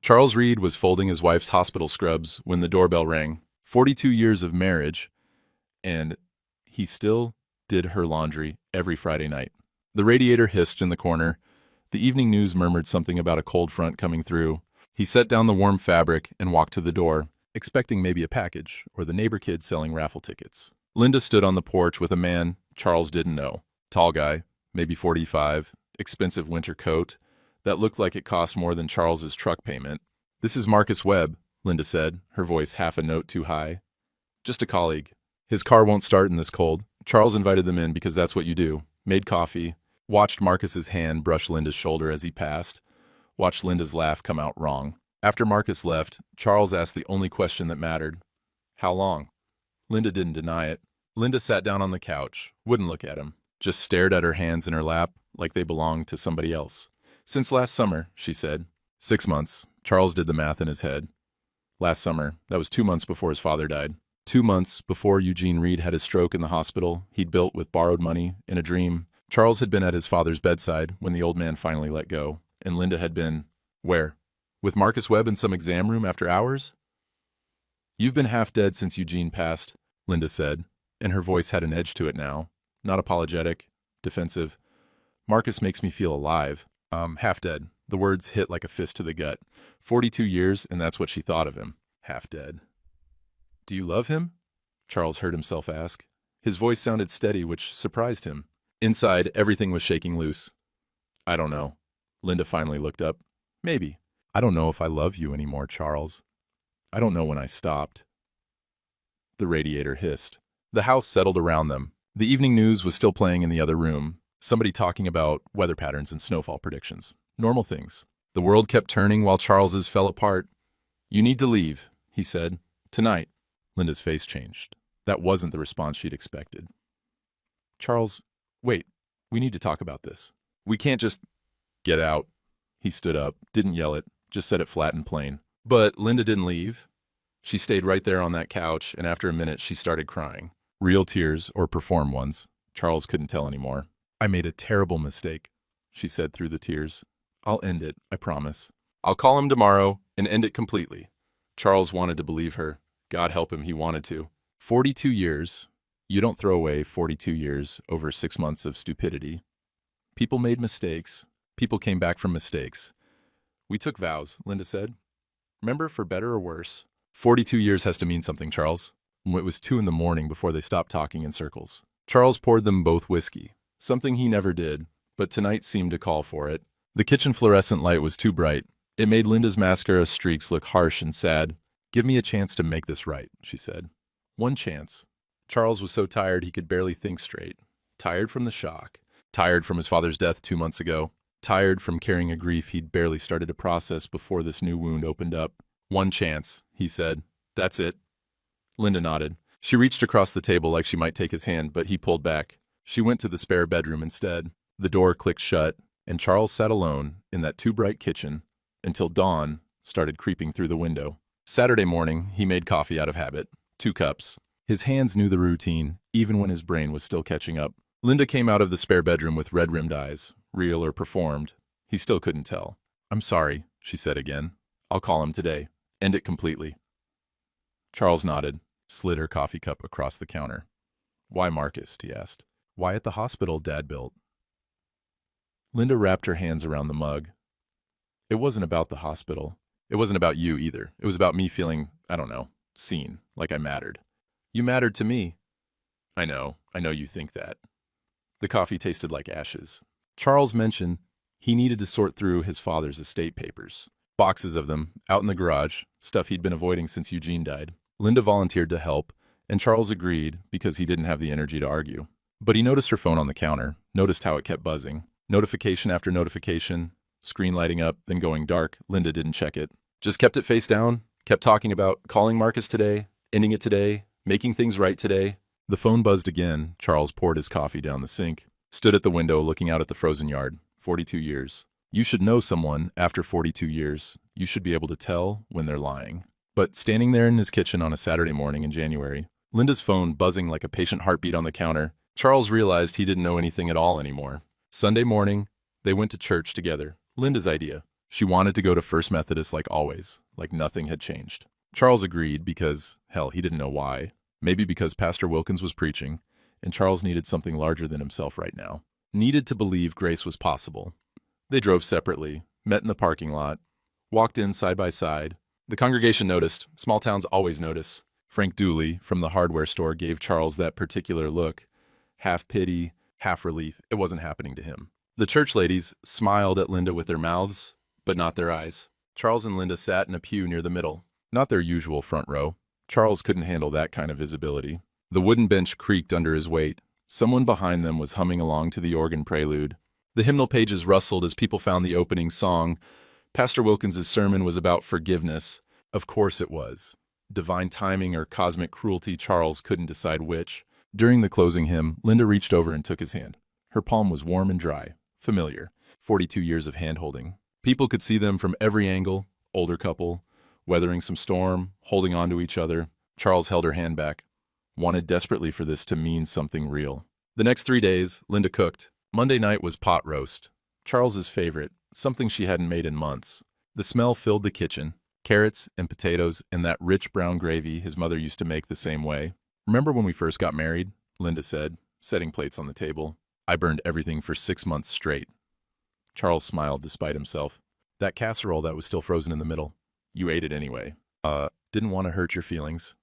Charles Reed was folding his wife's hospital scrubs when the doorbell rang. 42 years of marriage, and he still did her laundry every Friday night. The radiator hissed in the corner. The evening news murmured something about a cold front coming through. He set down the warm fabric and walked to the door, expecting maybe a package or the neighbor kid selling raffle tickets. Linda stood on the porch with a man Charles didn't know. Tall guy, maybe 45, expensive winter coat that looked like it cost more than Charles's truck payment. "This is Marcus Webb," Linda said, her voice half a note too high. "Just a colleague. His car won't start in this cold." Charles invited them in because that's what you do. Made coffee, watched Marcus's hand brush Linda's shoulder as he passed, watched Linda's laugh come out wrong. After Marcus left, Charles asked the only question that mattered. How long? Linda didn't deny it. Linda sat down on the couch, wouldn't look at him, just stared at her hands in her lap like they belonged to somebody else. "Since last summer," she said. 6 months. Charles did the math in his head. Last summer, that was 2 months before his father died. 2 months before Eugene Reed had his stroke in the hospital he'd built with borrowed money in a dream. Charles had been at his father's bedside when the old man finally let go, and Linda had been, where? With Marcus Webb in some exam room after hours? "You've been half dead since Eugene passed," Linda said, and her voice had an edge to it now, not apologetic, defensive. "Marcus makes me feel alive. Half dead." The words hit like a fist to the gut. 42 years, and that's what she thought of him. Half dead. "Do you love him?" Charles heard himself ask. His voice sounded steady, which surprised him. Inside, everything was shaking loose. "I don't know." Linda finally looked up. "Maybe. I don't know if I love you anymore, Charles. I don't know when I stopped." The radiator hissed. The house settled around them. The evening news was still playing in the other room, somebody talking about weather patterns and snowfall predictions. Normal things. The world kept turning while Charles's fell apart. "You need to leave," he said. "Tonight." Linda's face changed. That wasn't the response she'd expected. "Charles, wait. We need to talk about this. We can't just—" "Get out." He stood up, didn't yell it, just said it flat and plain. But Linda didn't leave. She stayed right there on that couch, and after a minute she started crying. Real tears, or performed ones. Charles couldn't tell anymore. "I made a terrible mistake," she said through the tears. "I'll end it, I promise. I'll call him tomorrow and end it completely." Charles wanted to believe her. God help him, he wanted to. 42 years. You don't throw away 42 years over 6 months of stupidity. People made mistakes. People came back from mistakes. "We took vows," Linda said. "Remember, for better or worse." 42 years has to mean something, Charles. It was 2 a.m. before they stopped talking in circles. Charles poured them both whiskey, something he never did, but tonight seemed to call for it. The kitchen fluorescent light was too bright. It made Linda's mascara streaks look harsh and sad. "Give me a chance to make this right," she said. One chance. Charles was so tired he could barely think straight. Tired from the shock. Tired from his father's death 2 months ago. Tired from carrying a grief he'd barely started to process before this new wound opened up. "One chance," he said. "That's it." Linda nodded. She reached across the table like she might take his hand, but he pulled back. She went to the spare bedroom instead. The door clicked shut, and Charles sat alone in that too-bright kitchen until dawn started creeping through the window. Saturday morning, he made coffee out of habit. 2 cups. His hands knew the routine, even when his brain was still catching up. Linda came out of the spare bedroom with red-rimmed eyes, real or performed. He still couldn't tell. "I'm sorry," she said again. "I'll call him today. End it completely." Charles nodded, slid her coffee cup across the counter. "Why Marcus?" he asked. "Why at the hospital Dad built?" Linda wrapped her hands around the mug. "It wasn't about the hospital. It wasn't about you either. It was about me feeling, I don't know, seen, like I mattered. You mattered to me." I know you think that." The coffee tasted like ashes. Charles mentioned he needed to sort through his father's estate papers. Boxes of them, out in the garage, stuff he'd been avoiding since Eugene died. Linda volunteered to help, and Charles agreed because he didn't have the energy to argue. But he noticed her phone on the counter, noticed how it kept buzzing. Notification after notification, screen lighting up, then going dark. Linda didn't check it. Just kept it face down, kept talking about calling Marcus today, ending it today, making things right today. The phone buzzed again. Charles poured his coffee down the sink, stood at the window looking out at the frozen yard. 42 years. You should know someone after 42 years. You should be able to tell when they're lying. But standing there in his kitchen on a Saturday morning in January, Linda's phone buzzing like a patient heartbeat on the counter, Charles realized he didn't know anything at all anymore. Sunday morning, they went to church together. Linda's idea. She wanted to go to First Methodist like always, like nothing had changed. Charles agreed because, hell, he didn't know why. Maybe because Pastor Wilkins was preaching, and Charles needed something larger than himself right now. Needed to believe grace was possible. They drove separately, met in the parking lot, walked in side by side. The congregation noticed. Small towns always notice. Frank Dooley from the hardware store gave Charles that particular look. Half pity, half relief. It wasn't happening to him. The church ladies smiled at Linda with their mouths, but not their eyes. Charles and Linda sat in a pew near the middle. Not their usual front row. Charles couldn't handle that kind of visibility. The wooden bench creaked under his weight. Someone behind them was humming along to the organ prelude. The hymnal pages rustled as people found the opening song. Pastor Wilkins's sermon was about forgiveness. Of course it was. Divine timing or cosmic cruelty, Charles couldn't decide which. During the closing hymn, Linda reached over and took his hand. Her palm was warm and dry, familiar. 42 years of hand-holding. People could see them from every angle. Older couple, weathering some storm, holding on to each other. Charles held her hand back. Wanted desperately for this to mean something real. The next 3 days, Linda cooked. Monday night was pot roast. Charles's favorite, something she hadn't made in months. The smell filled the kitchen. Carrots and potatoes and that rich brown gravy his mother used to make the same way. Remember when we first got married? Linda said, setting plates on the table. I burned everything for 6 months straight. Charles smiled despite himself. That casserole that was still frozen in the middle. You ate it anyway. Didn't want to hurt your feelings.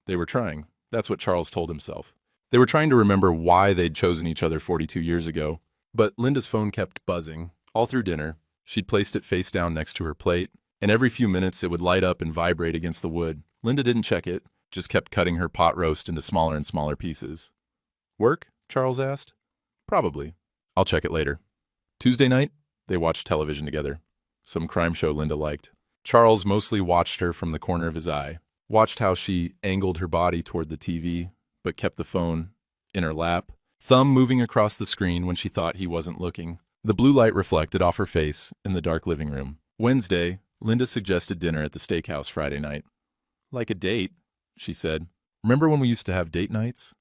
They were trying. That's what Charles told himself. They were trying to remember why they'd chosen each other 42 years ago. But Linda's phone kept buzzing. All through dinner, she'd placed it face down next to her plate, and every few minutes it would light up and vibrate against the wood. Linda didn't check it, just kept cutting her pot roast into smaller and smaller pieces. Work? Charles asked. Probably. I'll check it later. Tuesday night, they watched television together. Some crime show Linda liked. Charles mostly watched her from the corner of his eye. Watched how she angled her body toward the TV, but kept the phone in her lap, thumb moving across the screen when she thought he wasn't looking. The blue light reflected off her face in the dark living room. Wednesday, Linda suggested dinner at the steakhouse Friday night. Like a date, she said. Remember when we used to have date nights?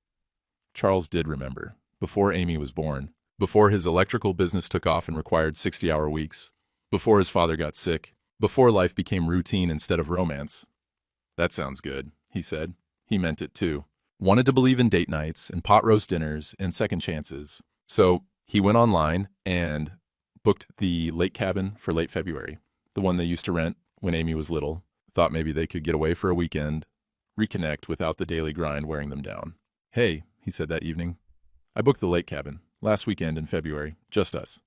Charles did remember. Before Amy was born. Before his electrical business took off and required 60-hour weeks. Before his father got sick. Before life became routine instead of romance. That sounds good, he said. He meant it too. Wanted to believe in date nights and pot roast dinners and second chances. So he went online and booked the lake cabin for late February. The one they used to rent when Amy was little. Thought maybe they could get away for a weekend, reconnect without the daily grind wearing them down. Hey, he said that evening. I booked the lake cabin last weekend in February. Just us.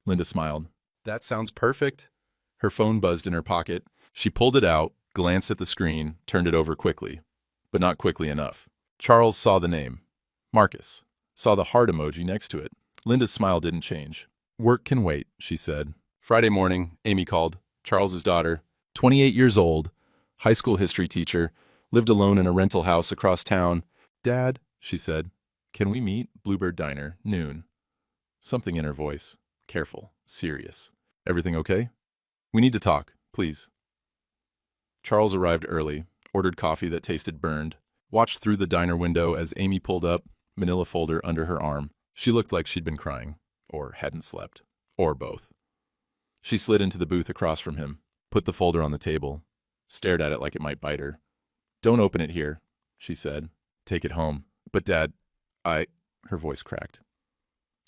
Linda smiled. That sounds perfect. Her phone buzzed in her pocket. She pulled it out, glanced at the screen, turned it over quickly. But not quickly enough. Charles saw the name. Marcus. Saw the heart emoji next to it. Linda's smile didn't change. Work can wait, she said. Friday morning, Amy called. Charles's daughter, 28 years old, high school history teacher, lived alone in a rental house across town. Dad, she said, can we meet? Bluebird Diner, noon. Something in her voice. Careful, serious. Everything okay? We need to talk, please. Charles arrived early, ordered coffee that tasted burned, watched through the diner window as Amy pulled up, manila folder under her arm. She looked like she'd been crying, or hadn't slept, or both. She slid into the booth across from him, put the folder on the table, stared at it like it might bite her. Don't open it here, she said. Take it home. But Dad, her voice cracked.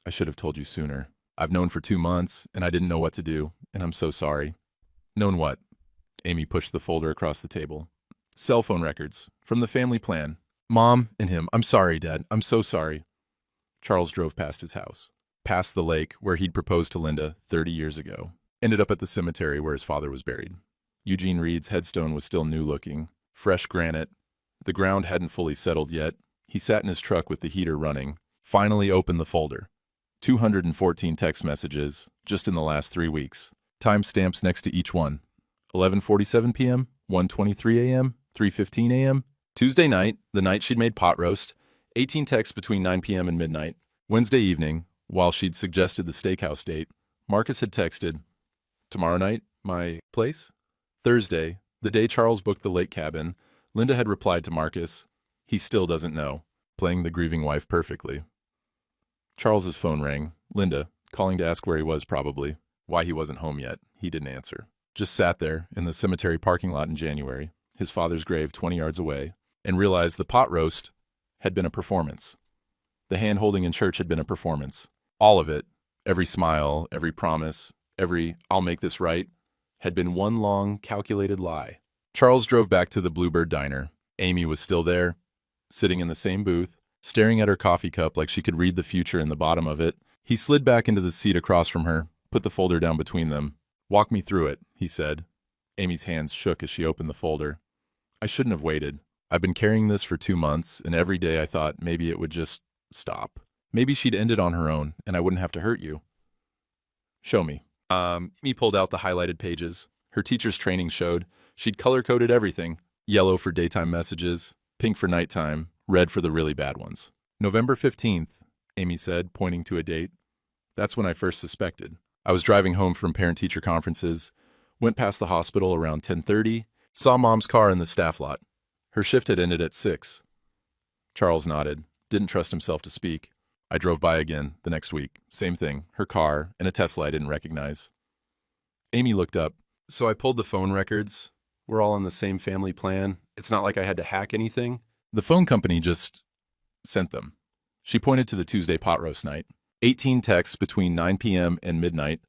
I should have told you sooner. I've known for 2 months, and I didn't know what to do, and I'm so sorry. Known what? Amy pushed the folder across the table. Cell phone records, from the family plan. Mom and him. I'm sorry, Dad. I'm so sorry. Charles drove past his house, past the lake where he'd proposed to Linda 30 years ago. Ended up at the cemetery where his father was buried. Eugene Reed's headstone was still new-looking, fresh granite. The ground hadn't fully settled yet. He sat in his truck with the heater running, finally opened the folder. 214 text messages, just in the last 3 weeks. Timestamps next to each one. 11:47 p.m., 1:23 a.m., 3:15 a.m. Tuesday night, the night she'd made pot roast. 18 texts between 9 p.m. and midnight. Wednesday evening, while she'd suggested the steakhouse date, Marcus had texted, tomorrow night, my place? Thursday, the day Charles booked the lake cabin, Linda had replied to Marcus, he still doesn't know, playing the grieving wife perfectly. Charles's phone rang. Linda, calling to ask where he was probably. Why he wasn't home yet, he didn't answer. Just sat there in the cemetery parking lot in January, his father's grave 20 yards away, and realized the pot roast had been a performance. The hand-holding in church had been a performance. All of it, every smile, every promise, every "I'll make this right," had been one long, calculated lie. Charles drove back to the Bluebird Diner. Amy was still there, sitting in the same booth, staring at her coffee cup like she could read the future in the bottom of it. He slid back into the seat across from her, put the folder down between them. "Walk me through it," he said. Amy's hands shook as she opened the folder. "I shouldn't have waited. I've been carrying this for 2 months, and every day I thought maybe it would just stop. Maybe she'd end it on her own, and I wouldn't have to hurt you." "Show me." Amy pulled out the highlighted pages. Her teacher's training showed she'd color-coded everything. Yellow for daytime messages, pink for nighttime, red for the really bad ones. "November 15th, Amy said, pointing to a date. "That's when I first suspected. I was driving home from parent-teacher conferences, went past the hospital around 10:30, saw Mom's car in the staff lot. Her shift had ended at 6. Charles nodded, didn't trust himself to speak. "I drove by again the next week. Same thing, her car and a Tesla I didn't recognize." Amy looked up. "So I pulled the phone records. We're all on the same family plan. It's not like I had to hack anything." "The phone company just sent them." She pointed to the Tuesday pot roast night. 18 texts between 9 p.m. and midnight,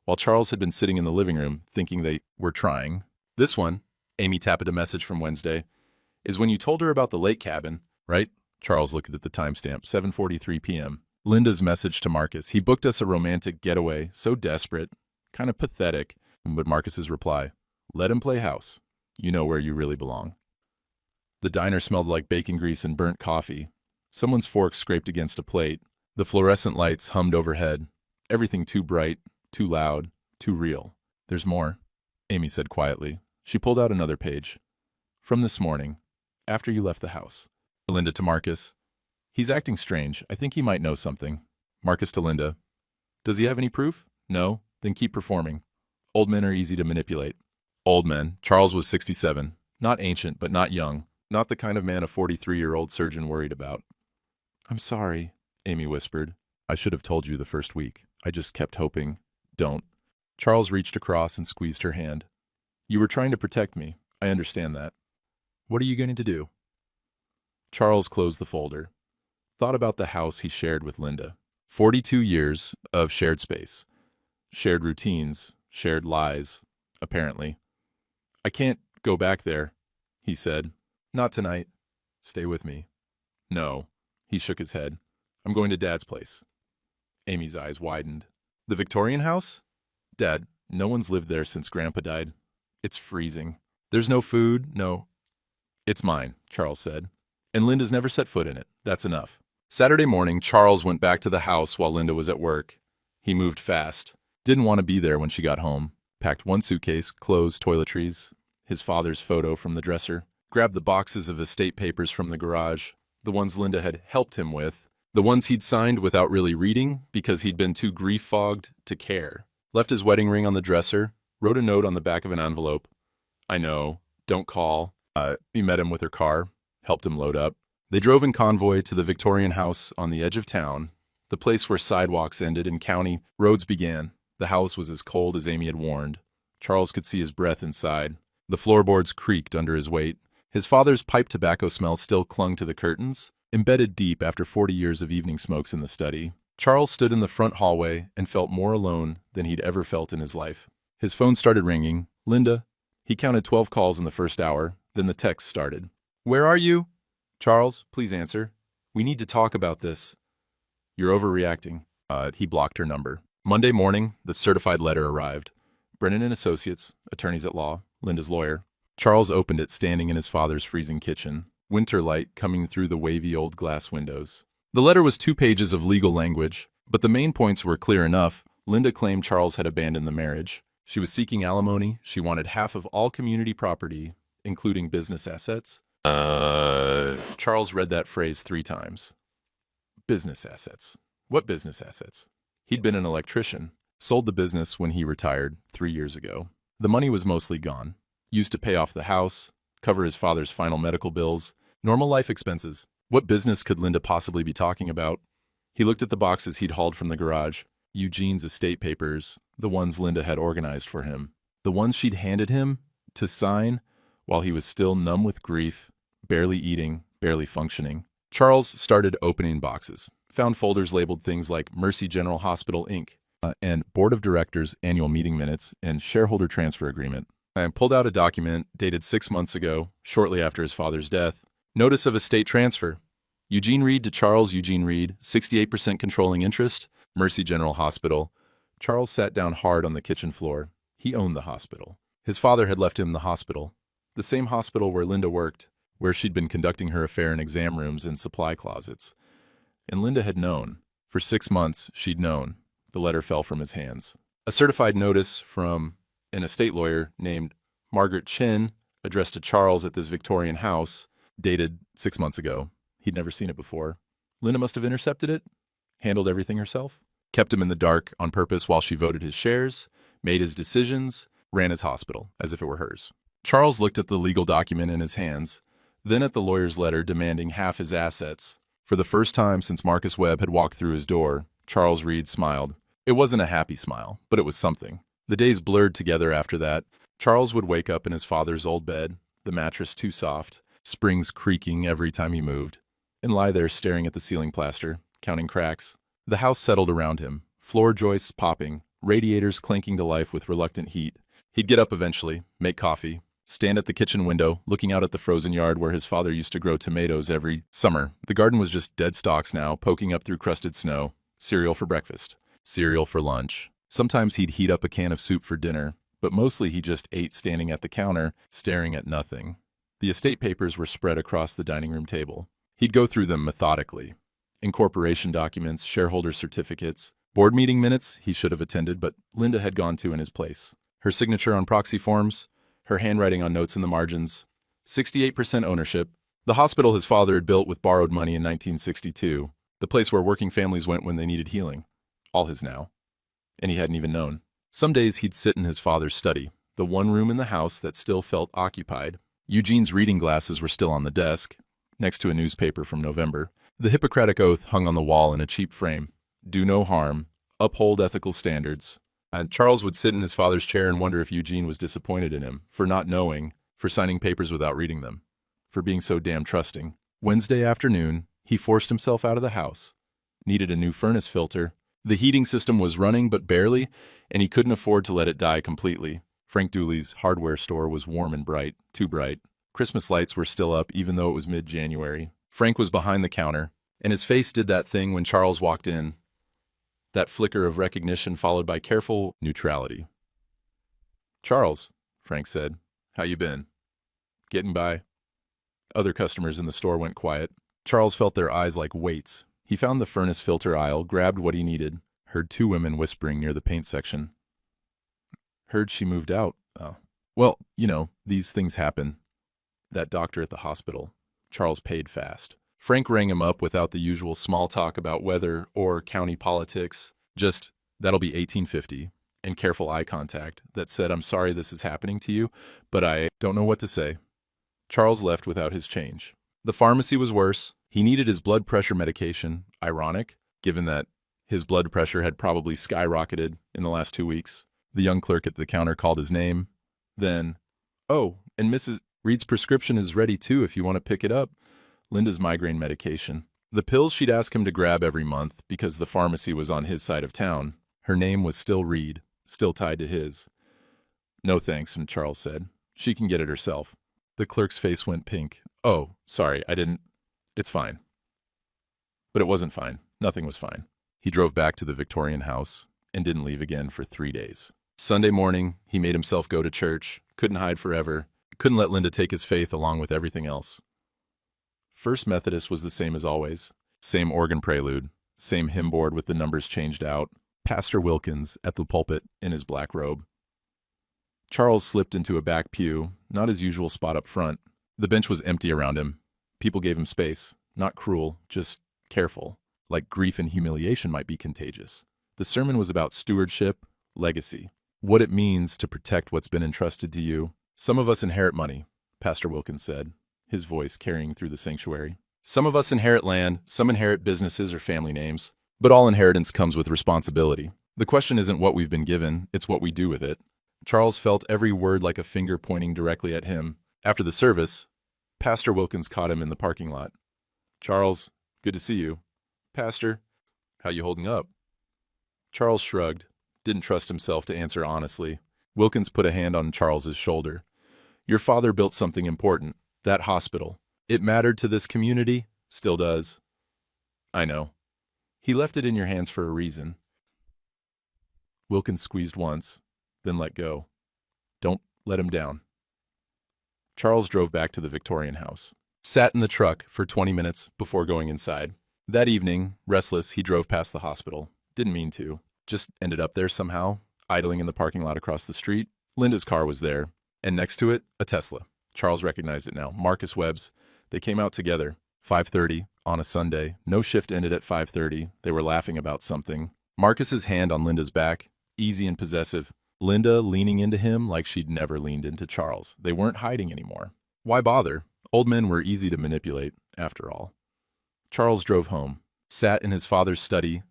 while Charles had been sitting in the living room thinking they were trying. "This one," Amy tapped a message from Wednesday, "is when you told her about the lake cabin, right?" Charles looked at the timestamp, 7:43 p.m. Linda's message to Marcus. "He booked us a romantic getaway, so desperate, kind of pathetic." But Marcus's reply, "Let him play house. You know where you really belong." The diner smelled like bacon grease and burnt coffee. Someone's fork scraped against a plate. The fluorescent lights hummed overhead. Everything too bright, too loud, too real. "There's more," Amy said quietly. She pulled out another page. "From this morning, after you left the house." Linda to Marcus. "He's acting strange. I think he might know something." Marcus to Linda. "Does he have any proof? No? Then keep performing. Old men are easy to manipulate." Old men. Charles was 67. Not ancient, but not young. Not the kind of man a 43-year-old surgeon worried about. "I'm sorry," Amy whispered. "I should have told you the first week. I just kept hoping." "Don't." Charles reached across and squeezed her hand. "You were trying to protect me. I understand that. What are you going to do?" Charles closed the folder. Thought about the house he shared with Linda. 42 years of shared space. Shared routines. Shared lies, apparently. "I can't go back there," he said. "Not tonight. Stay with me." "No." He shook his head. "I'm going to Dad's place." Amy's eyes widened. "The Victorian house?" "Dad, no one's lived there since Grandpa died. It's freezing. There's no food, no—" "It's mine," Charles said. "And Linda's never set foot in it. That's enough." Saturday morning, Charles went back to the house while Linda was at work. He moved fast. Didn't want to be there when she got home. Packed one suitcase, clothes, toiletries, his father's photo from the dresser. Grabbed the boxes of estate papers from the garage, the ones Linda had helped him with, the ones he'd signed without really reading because he'd been too grief-fogged to care. Left his wedding ring on the dresser, wrote a note on the back of an envelope. "I know, don't call." He met him with her car, helped him load up. They drove in convoy to the Victorian house on the edge of town, the place where sidewalks ended and county roads began. The house was as cold as Amy had warned. Charles could see his breath inside. The floorboards creaked under his weight. His father's pipe tobacco smell still clung to the curtains, embedded deep after 40 years of evening smokes in the study. Charles stood in the front hallway and felt more alone than he'd ever felt in his life. His phone started ringing. "Linda." He counted 12 calls in the first hour, then the text started. "Where are you?" "Charles, please answer. We need to talk about this." "You're overreacting." He blocked her number. Monday morning, the certified letter arrived. Brennan and Associates, attorneys at law, Linda's lawyer. Charles opened it standing in his father's freezing kitchen, winter light coming through the wavy old glass windows. The letter was 2 pages of legal language, but the main points were clear enough. Linda claimed Charles had abandoned the marriage. She was seeking alimony. She wanted half of all community property, including business assets. Charles read that phrase 3 times. Business assets. What business assets? He'd been an electrician, sold the business when he retired 3 years ago. The money was mostly gone, used to pay off the house, cover his father's final medical bills, normal life expenses. What business could Linda possibly be talking about? He looked at the boxes he'd hauled from the garage. Eugene's estate papers, the ones Linda had organized for him. The ones she'd handed him to sign while he was still numb with grief, barely eating, barely functioning. Charles started opening boxes, found folders labeled things like Mercy General Hospital, Inc., and Board of Directors Annual Meeting Minutes and Shareholder Transfer Agreement. I pulled out a document dated 6 months ago, shortly after his father's death. Notice of estate transfer. Eugene Reed to Charles Eugene Reed, 68% controlling interest, Mercy General Hospital. Charles sat down hard on the kitchen floor. He owned the hospital. His father had left him the hospital, the same hospital where Linda worked, where she'd been conducting her affair in exam rooms and supply closets. And Linda had known. For 6 months, she'd known. The letter fell from his hands. A certified notice from an estate lawyer named Margaret Chin, addressed to Charles at this Victorian house, dated 6 months ago. He'd never seen it before. Linda must have intercepted it, handled everything herself, kept him in the dark on purpose while she voted his shares, made his decisions, ran his hospital as if it were hers. Charles looked at the legal document in his hands, then at the lawyer's letter demanding half his assets. For the first time since Marcus Webb had walked through his door, Charles Reed smiled. It wasn't a happy smile, but it was something. The days blurred together after that. Charles would wake up in his father's old bed, the mattress too soft, springs creaking every time he moved, and lie there staring at the ceiling plaster, counting cracks. The house settled around him, floor joists popping, radiators clanking to life with reluctant heat. He'd get up eventually, make coffee, stand at the kitchen window, looking out at the frozen yard where his father used to grow tomatoes every summer. The garden was just dead stalks now, poking up through crusted snow. Cereal for breakfast, cereal for lunch. Sometimes he'd heat up a can of soup for dinner, but mostly he just ate standing at the counter, staring at nothing. The estate papers were spread across the dining room table. He'd go through them methodically. Incorporation documents, shareholder certificates, board meeting minutes he should have attended, but Linda had gone to in his place. Her signature on proxy forms, her handwriting on notes in the margins, 68% ownership. The hospital his father had built with borrowed money in 1962, the place where working families went when they needed healing. All his now. And he hadn't even known. Some days he'd sit in his father's study, the one room in the house that still felt occupied. Eugene's reading glasses were still on the desk, next to a newspaper from November. The Hippocratic Oath hung on the wall in a cheap frame. Do no harm, uphold ethical standards. And Charles would sit in his father's chair and wonder if Eugene was disappointed in him, for not knowing, for signing papers without reading them, for being so damn trusting. Wednesday afternoon, he forced himself out of the house. Needed a new furnace filter. The heating system was running but barely, and he couldn't afford to let it die completely. Frank Dooley's hardware store was warm and bright, too bright. Christmas lights were still up even though it was mid-January. Frank was behind the counter, and his face did that thing when Charles walked in. That flicker of recognition followed by careful neutrality. "Charles," Frank said, "how you been?" "Getting by." Other customers in the store went quiet. Charles felt their eyes like weights. He found the furnace filter aisle, grabbed what he needed, heard 2 women whispering near the paint section. "Heard she moved out." "Oh. Well, these things happen." That doctor at the hospital. Charles paid fast. Frank rang him up without the usual small talk about weather or county politics. Just, "That'll be 1850, and careful eye contact that said, "I'm sorry this is happening to you, but I don't know what to say." Charles left without his change. The pharmacy was worse. He needed his blood pressure medication. Ironic, given that his blood pressure had probably skyrocketed in the last 2 weeks. The young clerk at the counter called his name. Then, "Oh, and Mrs. Reed's prescription is ready too if you want to pick it up." Linda's migraine medication. The pills she'd ask him to grab every month because the pharmacy was on his side of town. Her name was still Reed, still tied to his. "No thanks," Charles said. "She can get it herself." The clerk's face went pink. "Oh, sorry, I didn't. It's fine." But it wasn't fine. Nothing was fine. He drove back to the Victorian house and didn't leave again for 3 days. Sunday morning, he made himself go to church, couldn't hide forever, couldn't let Linda take his faith along with everything else. First Methodist was the same as always. Same organ prelude, same hymn board with the numbers changed out, Pastor Wilkins at the pulpit in his black robe. Charles slipped into a back pew, not his usual spot up front. The bench was empty around him. People gave him space, not cruel, just careful, like grief and humiliation might be contagious. The sermon was about stewardship, legacy, what it means to protect what's been entrusted to you. "Some of us inherit money," Pastor Wilkins said, his voice carrying through the sanctuary. "Some of us inherit land, some inherit businesses or family names, but all inheritance comes with responsibility. The question isn't what we've been given, it's what we do with it. Charles felt every word like a finger pointing directly at him. After the service, Pastor Wilkins caught him in the parking lot. "Charles, good to see you." "Pastor, how you holding up?" Charles shrugged, didn't trust himself to answer honestly. Wilkins put a hand on Charles's shoulder. "Your father built something important, that hospital. It mattered to this community, still does." "I know. He left it in your hands for a reason." Wilkins squeezed once, then let go. "Don't let him down." Charles drove back to the Victorian house. Sat in the truck for 20 minutes before going inside. That evening, restless, he drove past the hospital. Didn't mean to. Just ended up there somehow, idling in the parking lot across the street. Linda's car was there, and next to it, a Tesla. Charles recognized it now. Marcus Webb's. They came out together. 5:30 on a Sunday. No shift ended at 5:30. They were laughing about something. Marcus's hand on Linda's back, easy and possessive. Linda leaning into him like she'd never leaned into Charles. They weren't hiding anymore. Why bother? Old men were easy to manipulate, after all. Charles drove home, sat in his father's study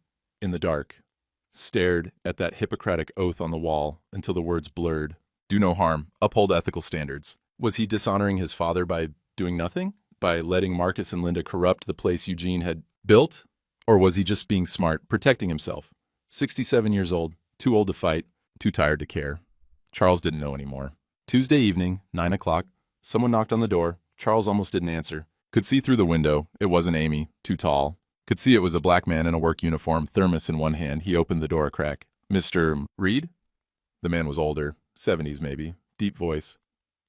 in the dark, stared at that Hippocratic oath on the wall until the words blurred. Do no harm, uphold ethical standards. Was he dishonoring his father by doing nothing? By letting Marcus and Linda corrupt the place Eugene had built? Or was he just being smart, protecting himself? 67 years old, too old to fight, too tired to care. Charles didn't know anymore. Tuesday evening, 9 o'clock, someone knocked on the door. Charles almost didn't answer. Could see through the window. It wasn't Amy, too tall. Could see it was a black man in a work uniform, thermos in one hand. He opened the door a crack. "Mr. Reed?" The man was older, 70s maybe, deep voice.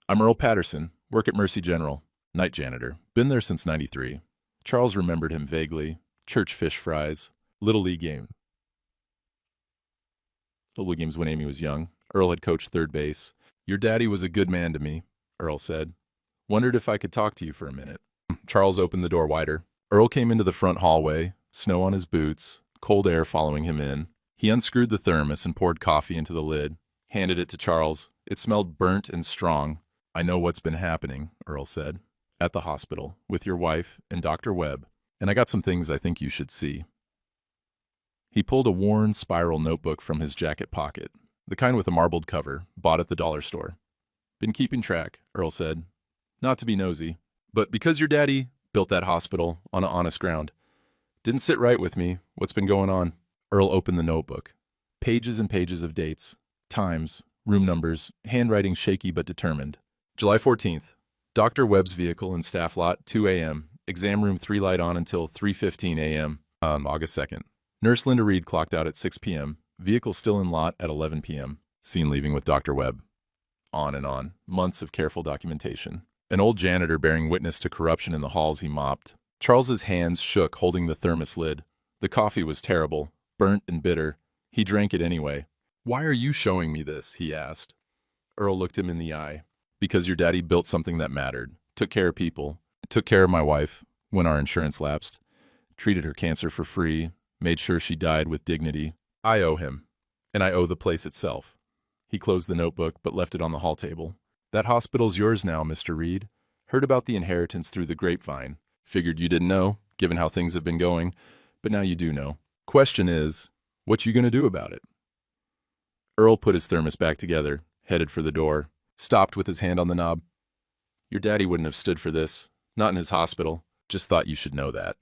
"I'm Earl Patterson, work at Mercy General, night janitor. Been there since '93. Charles remembered him vaguely. Church fish fries. Little League game. Little League games when Amy was young. Earl had coached third base. "Your daddy was a good man to me," Earl said. "Wondered if I could talk to you for a minute." Charles opened the door wider. Earl came into the front hallway, snow on his boots, cold air following him in. He unscrewed the thermos and poured coffee into the lid, handed it to Charles. It smelled burnt and strong. "I know what's been happening," Earl said. "At the hospital, with your wife and Dr. Webb, and I got some things I think you should see." He pulled a worn spiral notebook from his jacket pocket, the kind with a marbled cover, bought at the dollar store. "Been keeping track," Earl said. "Not to be nosy, but because your daddy built that hospital on honest ground. Didn't sit right with me. What's been going on?" Earl opened the notebook. Pages and pages of dates, times, room numbers, handwriting shaky but determined. July 14th. Dr. Webb's vehicle in staff lot, 2 a.m. Exam room 3 light on until 3:15 a.m. August 2nd. Nurse Linda Reed clocked out at 6 p.m. Vehicle still in lot at 11 p.m. Seen leaving with Dr. Webb. On and on. Months of careful documentation. An old janitor bearing witness to corruption in the halls he mopped. Charles's hands shook holding the thermos lid. The coffee was terrible, burnt and bitter. He drank it anyway. "Why are you showing me this?" he asked. Earl looked him in the eye. "Because your daddy built something that mattered. Took care of people. Took care of my wife when our insurance lapsed. Treated her cancer for free. Made sure she died with dignity. I owe him. And I owe the place itself." He closed the notebook but left it on the hall table. "That hospital's yours now, Mr. Reed. Heard about the inheritance through the grapevine. Figured you didn't know, given how things have been going, but now you do know. Question is, what you gonna do about it?" Earl put his thermos back together, headed for the door, stopped with his hand on the knob. "Your daddy wouldn't have stood for this. Not in his hospital. Just thought you should know that."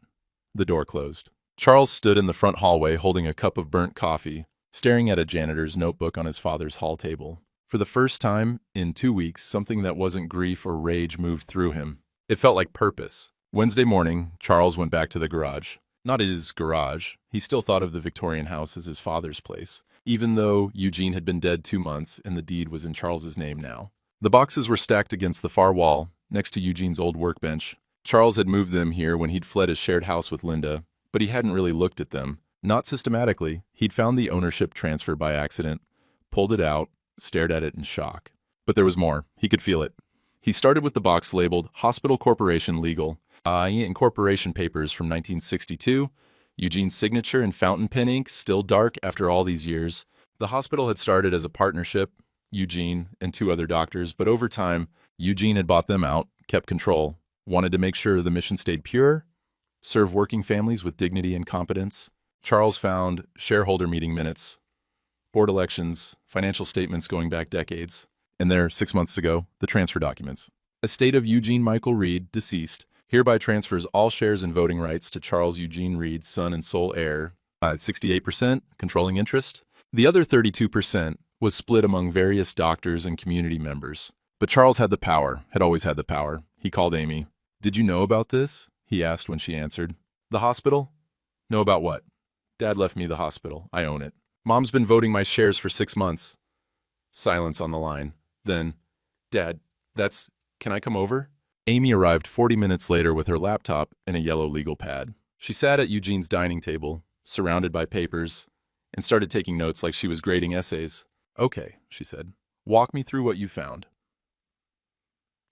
The door closed. Charles stood in the front hallway holding a cup of burnt coffee, staring at a janitor's notebook on his father's hall table. For the first time in 2 weeks, something that wasn't grief or rage moved through him. It felt like purpose. Wednesday morning, Charles went back to the garage. Not his garage. He still thought of the Victorian house as his father's place, even though Eugene had been dead 2 months and the deed was in Charles's name now. The boxes were stacked against the far wall, next to Eugene's old workbench. Charles had moved them here when he'd fled his shared house with Linda, but he hadn't really looked at them. Not systematically. He'd found the ownership transfer by accident, pulled it out, stared at it in shock. But there was more. He could feel it. He started with the box labeled Hospital Corporation Legal, incorporation papers from 1962, Eugene's signature in fountain pen ink, still dark after all these years. The hospital had started as a partnership, Eugene and 2 other doctors, but over time, Eugene had bought them out, kept control, wanted to make sure the mission stayed pure, serve working families with dignity and competence. Charles found shareholder meeting minutes, board elections, financial statements going back decades. And there, 6 months ago, the transfer documents. Estate of Eugene Michael Reed, deceased, hereby transfers all shares and voting rights to Charles Eugene Reed, son and sole heir, 68%, controlling interest. The other 32% was split among various doctors and community members. But Charles had the power, had always had the power. He called Amy. "Did you know about this?" he asked when she answered. "The hospital?" "Know about what?" "Dad left me the hospital. I own it. Mom's been voting my shares for 6 months. Silence on the line. Then, "Dad, can I come over?" Amy arrived 40 minutes later with her laptop and a yellow legal pad. She sat at Eugene's dining table, surrounded by papers, and started taking notes like she was grading essays. "Okay," she said. "Walk me through what you found."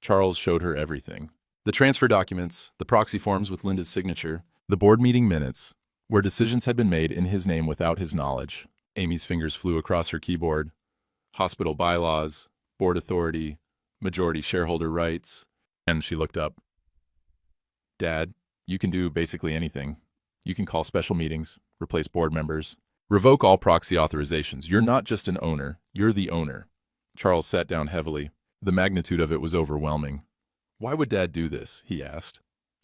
Charles showed her everything. The transfer documents, the proxy forms with Linda's signature, the board meeting minutes, where decisions had been made in his name without his knowledge. Amy's fingers flew across her keyboard. Hospital bylaws, board authority, majority shareholder rights, and she looked up. "Dad, you can do basically anything. You can call special meetings, replace board members, revoke all proxy authorizations. You're not just an owner, you're the owner." Charles sat down heavily. The magnitude of it was overwhelming. "Why would Dad do this?" he asked.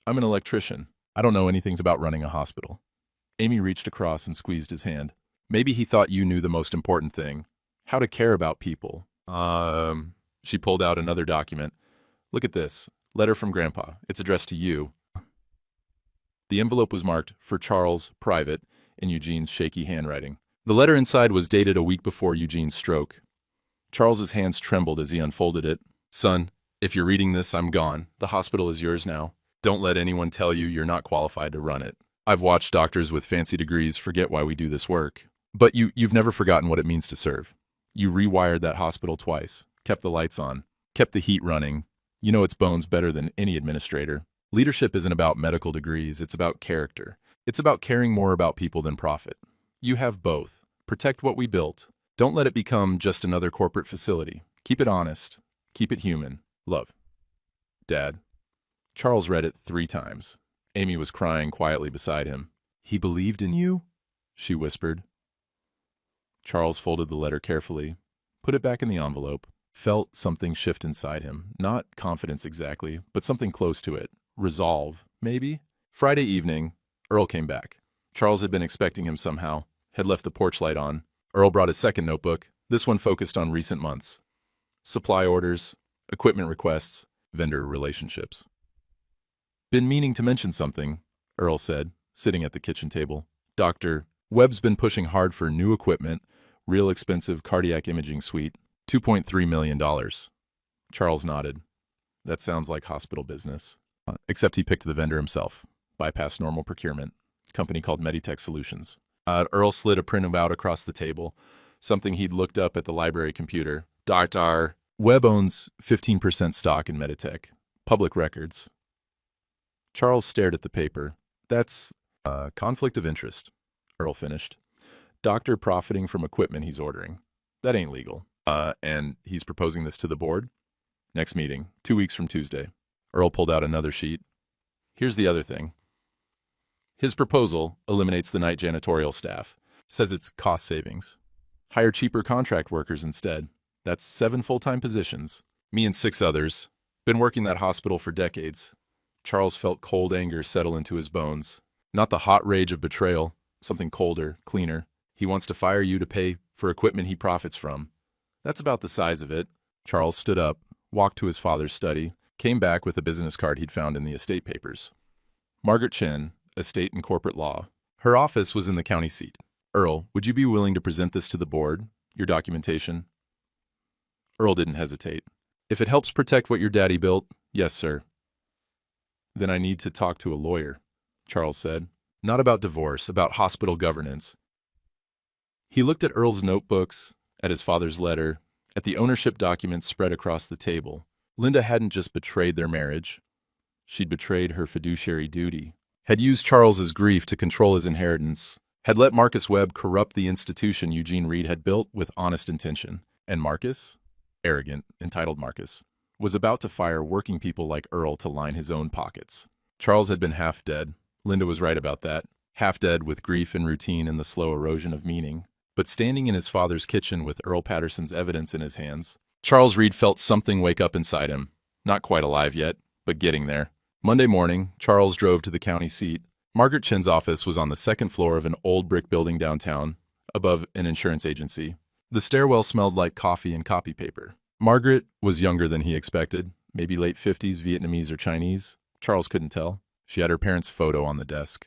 "I'm an electrician. I don't know anything about running a hospital." Amy reached across and squeezed his hand. "Maybe he thought you knew the most important thing. How to care about people." She pulled out another document. "Look at this. Letter from Grandpa. It's addressed to you." The envelope was marked, "For Charles, private," in Eugene's shaky handwriting. The letter inside was dated a week before Eugene's stroke. Charles's hands trembled as he unfolded it. "Son, if you're reading this, I'm gone. The hospital is yours now. Don't let anyone tell you you're not qualified to run it. I've watched doctors with fancy degrees forget why we do this work. But you've never forgotten what it means to serve. You rewired that hospital twice, kept the lights on, kept the heat running. You know its bones better than any administrator. Leadership isn't about medical degrees, it's about character. It's about caring more about people than profit. You have both. Protect what we built. Don't let it become just another corporate facility. Keep it honest. Keep it human. Love. Dad." Charles read it 3 times. Amy was crying quietly beside him. "He believed in you?" she whispered. Charles folded the letter carefully, put it back in the envelope, felt something shift inside him. Not confidence exactly, but something close to it. Resolve, maybe? Friday evening, Earl came back. Charles had been expecting him somehow, had left the porch light on. Earl brought his second notebook, this one focused on recent months. Supply orders, equipment requests, vendor relationships. "Been meaning to mention something," Earl said, sitting at the kitchen table. "Dr. Webb's been pushing hard for new equipment, real expensive cardiac imaging suite, $2.3 million. Charles nodded. "That sounds like hospital business." Except he picked the vendor himself, bypassed normal procurement, company called Meditech Solutions. Earl slid a printout across the table, something he'd looked up at the library computer. "Dr. Webb owns 15% stock in Meditech. Public records." Charles stared at the paper. "That's a conflict of interest," Earl finished. "Doctor profiting from equipment he's ordering. That ain't legal. And he's proposing this to the board? Next meeting, 2 weeks from Tuesday." Earl pulled out another sheet. "Here's the other thing. His proposal eliminates the night janitorial staff. Says it's cost savings. Hire cheaper contract workers instead. That's 7 full-time positions. Me and 6 others. Been working that hospital for decades." Charles felt cold anger settle into his bones. Not the hot rage of betrayal, something colder, cleaner. He wants to fire you to pay for equipment he profits from. That's about the size of it. Charles stood up, walked to his father's study, came back with a business card he'd found in the estate papers. Margaret Chen, Estate and Corporate Law. Her office was in the county seat. "Earl, would you be willing to present this to the board, your documentation?" Earl didn't hesitate. "If it helps protect what your daddy built, yes, sir." "Then I need to talk to a lawyer," Charles said. "Not about divorce, about hospital governance." He looked at Earl's notebooks, at his father's letter, at the ownership documents spread across the table. Linda hadn't just betrayed their marriage. She'd betrayed her fiduciary duty, had used Charles's grief to control his inheritance, had let Marcus Webb corrupt the institution Eugene Reed had built with honest intention. And Marcus, arrogant, entitled Marcus, was about to fire working people like Earl to line his own pockets. Charles had been half dead. Linda was right about that. Half dead with grief and routine and the slow erosion of meaning. But standing in his father's kitchen with Earl Patterson's evidence in his hands, Charles Reed felt something wake up inside him. Not quite alive yet, but getting there. Monday morning, Charles drove to the county seat. Margaret Chin's office was on the second floor of an old brick building downtown, above an insurance agency. The stairwell smelled like coffee and copy paper. Margaret was younger than he expected, maybe late 50s, Vietnamese or Chinese. Charles couldn't tell. She had her parents' photo on the desk.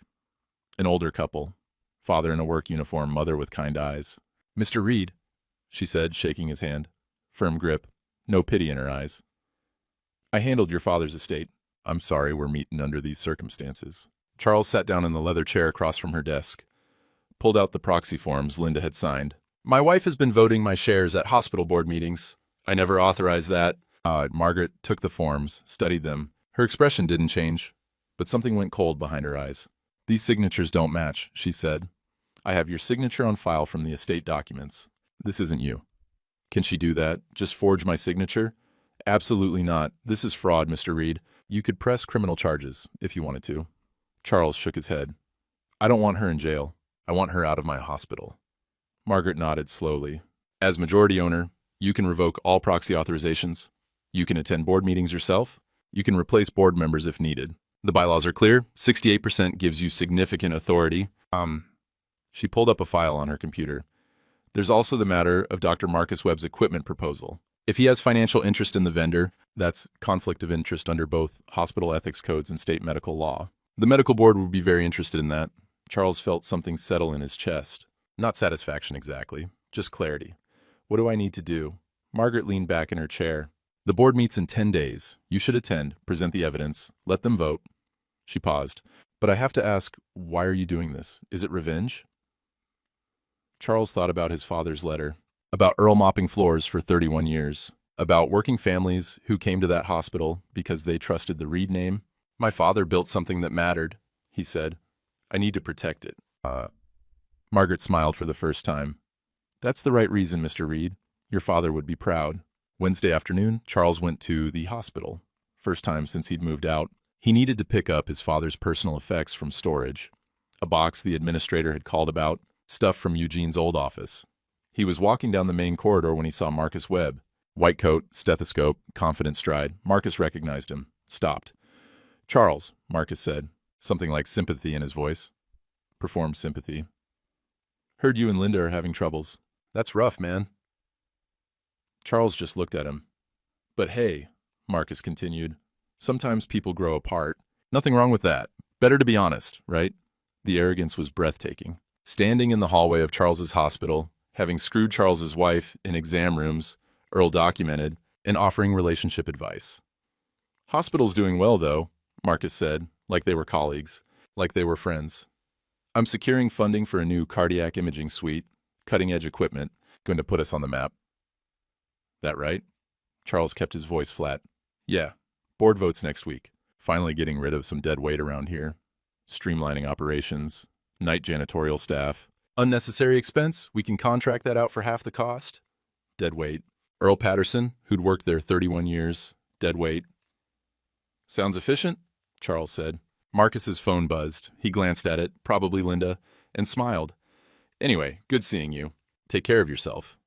An older couple, father in a work uniform, mother with kind eyes. "Mr. Reed," she said, shaking his hand. Firm grip, no pity in her eyes. "I handled your father's estate. I'm sorry we're meeting under these circumstances." Charles sat down in the leather chair across from her desk, pulled out the proxy forms Linda had signed. "My wife has been voting my shares at hospital board meetings. I never authorized that." Margaret took the forms, studied them. Her expression didn't change, but something went cold behind her eyes. "These signatures don't match," she said. "I have your signature on file from the estate documents. This isn't you." "Can she do that? Just forge my signature?" "Absolutely not. This is fraud, Mr. Reed. You could press criminal charges if you wanted to." Charles shook his head. "I don't want her in jail. I want her out of my hospital." Margaret nodded slowly. "As majority owner, you can revoke all proxy authorizations. You can attend board meetings yourself. You can replace board members if needed. The bylaws are clear. 68% gives you significant authority." She pulled up a file on her computer. "There's also the matter of Dr. Marcus Webb's equipment proposal. If he has financial interest in the vendor, that's conflict of interest under both hospital ethics codes and state medical law. The medical board would be very interested in that." Charles felt something settle in his chest. Not satisfaction exactly, just clarity. "What do I need to do?" Margaret leaned back in her chair. "The board meets in 10 days. You should attend, present the evidence, let them vote." She paused. "But I have to ask, why are you doing this? Is it revenge?" Charles thought about his father's letter, about Earl mopping floors for 31 years, about working families who came to that hospital because they trusted the Reed name. "My father built something that mattered," he said. "I need to protect it." Margaret smiled for the first time. "That's the right reason, Mr. Reed. Your father would be proud." Wednesday afternoon, Charles went to the hospital. First time since he'd moved out. He needed to pick up his father's personal effects from storage. A box the administrator had called about, stuff from Eugene's old office. He was walking down the main corridor when he saw Marcus Webb. White coat, stethoscope, confident stride. Marcus recognized him, stopped. "Charles," Marcus said, something like sympathy in his voice. Performed sympathy. "Heard you and Linda are having troubles. That's rough, man." Charles just looked at him. "But hey," Marcus continued, "sometimes people grow apart. Nothing wrong with that. Better to be honest, right?" The arrogance was breathtaking. Standing in the hallway of Charles's hospital, having screwed Charles's wife in exam rooms, Earl documented, and offering relationship advice. "Hospital's doing well, though," Marcus said, like they were colleagues, like they were friends. "I'm securing funding for a new cardiac imaging suite, cutting-edge equipment, going to put us on the map." "That right?" Charles kept his voice flat. "Yeah. Board votes next week. Finally getting rid of some dead weight around here. Streamlining operations. Night janitorial staff. Unnecessary expense? We can contract that out for half the cost." Dead weight. Earl Patterson, who'd worked there 31 years. Dead weight. "Sounds efficient," Charles said. Marcus's phone buzzed. He glanced at it, probably Linda, and smiled. "Anyway, good seeing you. Take care of yourself."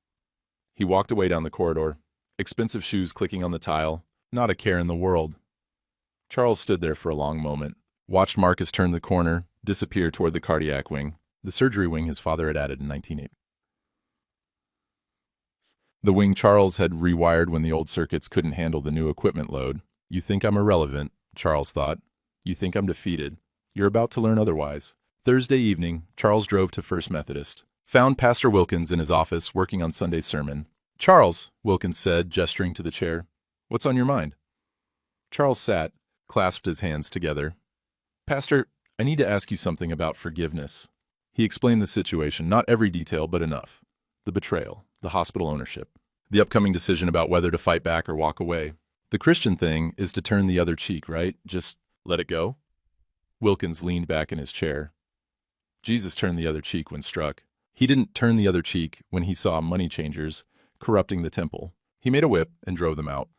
He walked away down the corridor, expensive shoes clicking on the tile, not a care in the world. Charles stood there for a long moment, watched Marcus turn the corner, disappear toward the cardiac wing, the surgery wing his father had added in 1980. The wing Charles had rewired when the old circuits couldn't handle the new equipment load. "You think I'm irrelevant," Charles thought. "You think I'm defeated. You're about to learn otherwise." Thursday evening, Charles drove to First Methodist, found Pastor Wilkins in his office working on Sunday's sermon. "Charles," Wilkins said, gesturing to the chair, "what's on your mind?" Charles sat, clasped his hands together. "Pastor, I need to ask you something about forgiveness." He explained the situation, not every detail, but enough. The betrayal, the hospital ownership, the upcoming decision about whether to fight back or walk away. The Christian thing is to turn the other cheek, right? Just let it go? Wilkins leaned back in his chair. Jesus turned the other cheek when struck. He didn't turn the other cheek when he saw money changers corrupting the temple. He made a whip and drove them out.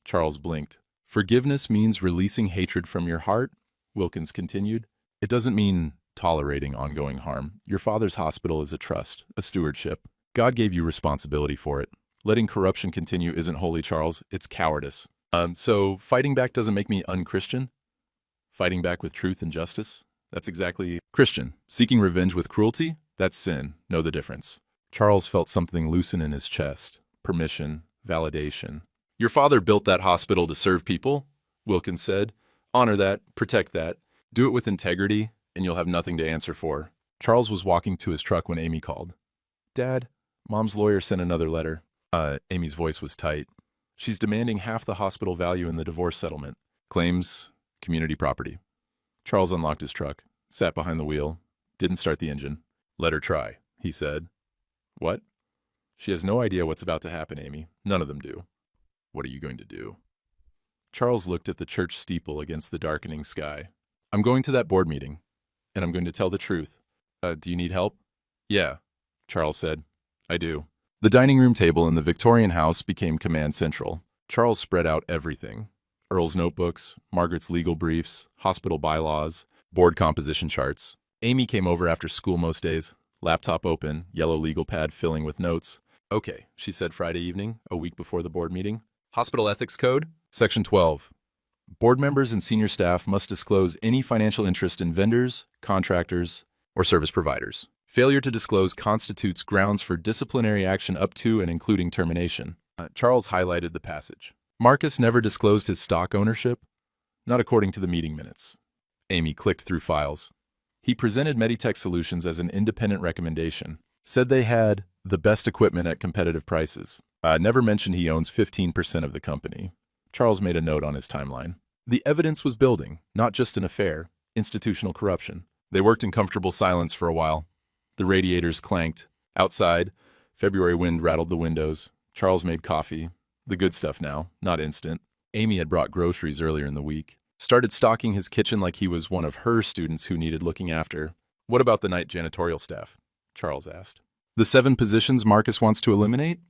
Charles blinked. "Forgiveness means releasing hatred from your heart," Wilkins continued. "It doesn't mean tolerating ongoing harm. Your father's hospital is a trust, a stewardship. God gave you responsibility for it. Letting corruption continue isn't holy, Charles. It's cowardice. So fighting back doesn't make me unchristian? Fighting back with truth and justice? That's exactly Christian. Seeking revenge with cruelty? That's sin. Know the difference. Charles felt something loosen in his chest. Permission, validation. Your father built that hospital to serve people, Wilkins said. Honor that, protect that. Do it with integrity, and you'll have nothing to answer for. Charles was walking to his truck when Amy called. Dad, Mom's lawyer sent another letter. Amy's voice was tight. She's demanding half the hospital value in the divorce settlement. Claims community property. Charles unlocked his truck, sat behind the wheel, didn't start the engine. Let her try, he said. What? She has no idea what's about to happen, Amy. None of them do. What are you going to do? Charles looked at the church steeple against the darkening sky. I'm going to that board meeting, and I'm going to tell the truth. Do you need help? Yeah, Charles said. I do. The dining room table in the Victorian house became command central. Charles spread out everything. Earl's notebooks, Margaret's legal briefs, hospital bylaws, board composition charts. Amy came over after school most days, laptop open, yellow legal pad filling with notes. Okay, she said Friday evening, a week before the board meeting. Hospital Ethics Code, Section 12. Board members and senior staff must disclose any financial interest in vendors, contractors, or service providers. Failure to disclose constitutes grounds for disciplinary action up to and including termination. Charles highlighted the passage. Marcus never disclosed his stock ownership, not according to the meeting minutes. Amy clicked through files. He presented Meditech Solutions as an independent recommendation, said they had the best equipment at competitive prices. Never mentioned he owns 15% of the company. Charles made a note on his timeline. The evidence was building, not just an affair, institutional corruption. They worked in comfortable silence for a while. The radiators clanked. Outside, February wind rattled the windows. Charles made coffee. The good stuff now, not instant. Amy had brought groceries earlier in the week. Started stocking his kitchen like he was one of her students who needed looking after. What about the night janitorial staff? Charles asked. The 7 positions Marcus wants to eliminate?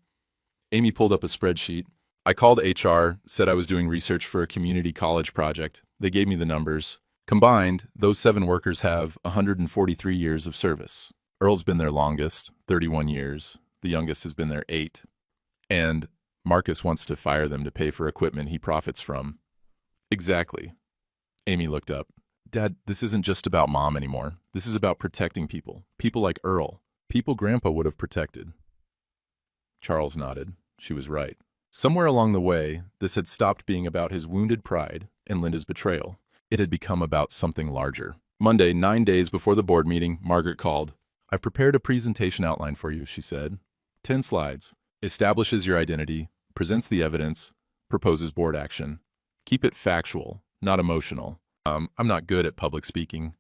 Amy pulled up a spreadsheet. I called HR, said I was doing research for a community college project. They gave me the numbers. Combined, those 7 workers have 143 years of service. Earl's been there longest, 31 years. The youngest has been there 8. And Marcus wants to fire them to pay for equipment he profits from. Exactly. Amy looked up. Dad, this isn't just about Mom anymore. This is about protecting people. People like Earl. People Grandpa would have protected. Charles nodded. She was right. Somewhere along the way, this had stopped being about his wounded pride and Linda's betrayal. It had become about something larger. Monday, 9 days before the board meeting, Margaret called. I've prepared a presentation outline for you, she said. 10 slides. Establishes your identity, presents the evidence, proposes board action. Keep it factual, not emotional. I'm not good at public speaking.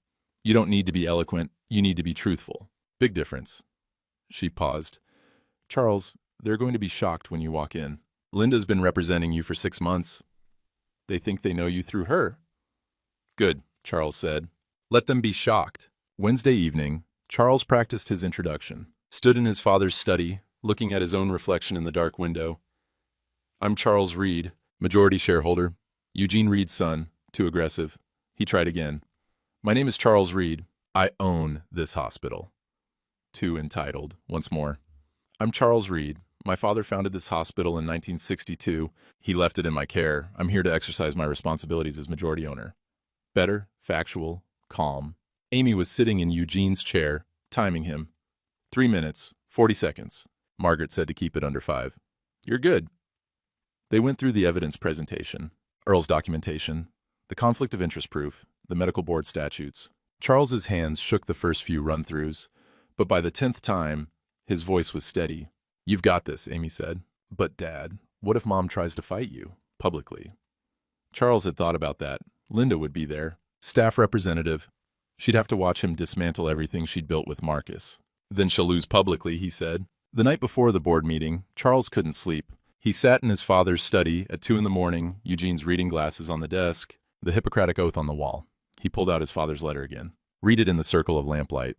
You don't need to be eloquent, you need to be truthful. Big difference. She paused. Charles, they're going to be shocked when you walk in. Linda's been representing you for 6 months. They think they know you through her. Good, Charles said. Let them be shocked. Wednesday evening, Charles practiced his introduction, stood in his father's study, looking at his own reflection in the dark window. I'm Charles Reed, majority shareholder. Eugene Reed's son, too aggressive. He tried again. My name is Charles Reed. I own this hospital. Too entitled, once more. I'm Charles Reed. My father founded this hospital in 1962. He left it in my care. I'm here to exercise my responsibilities as majority owner. Better, factual, calm. Amy was sitting in Eugene's chair, timing him. 3 minutes, 40 seconds. Margaret said to keep it under 5. You're good. They went through the evidence presentation, Earl's documentation, the conflict of interest proof, the medical board statutes. Charles's hands shook the first few run-throughs, but by the 10th time, his voice was steady. You've got this, Amy said. But Dad, what if Mom tries to fight you, publicly? Charles had thought about that. Linda would be there, staff representative. She'd have to watch him dismantle everything she'd built with Marcus. Then she'll lose publicly, he said. The night before the board meeting, Charles couldn't sleep. He sat in his father's study at 2 a.m, Eugene's reading glasses on the desk, the Hippocratic Oath on the wall. He pulled out his father's letter again. Read it in the circle of lamplight.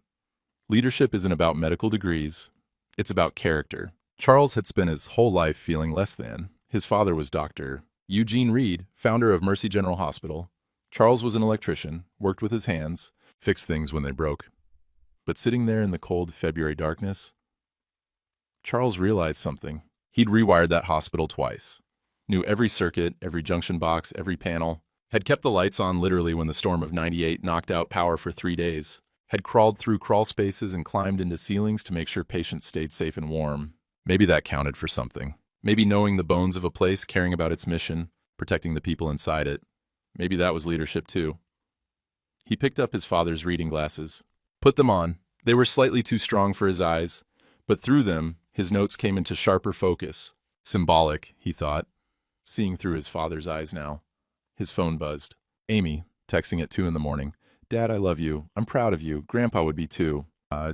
Leadership isn't about medical degrees. It's about character. Charles had spent his whole life feeling less than. His father was Dr. Eugene Reed, founder of Mercy General Hospital. Charles was an electrician, worked with his hands. fix things when they broke. But sitting there in the cold February darkness, Charles realized something. He'd rewired that hospital twice. Knew every circuit, every junction box, every panel. Had kept the lights on literally when the storm of '98 knocked out power for 3 days. Had crawled through crawl spaces and climbed into ceilings to make sure patients stayed safe and warm. Maybe that counted for something. Maybe knowing the bones of a place, caring about its mission, protecting the people inside it. Maybe that was leadership too. He picked up his father's reading glasses, put them on. They were slightly too strong for his eyes, but through them, his notes came into sharper focus. Symbolic, he thought, seeing through his father's eyes now. His phone buzzed. Amy, texting at 2 in the morning. Dad, I love you. I'm proud of you. Grandpa would be too.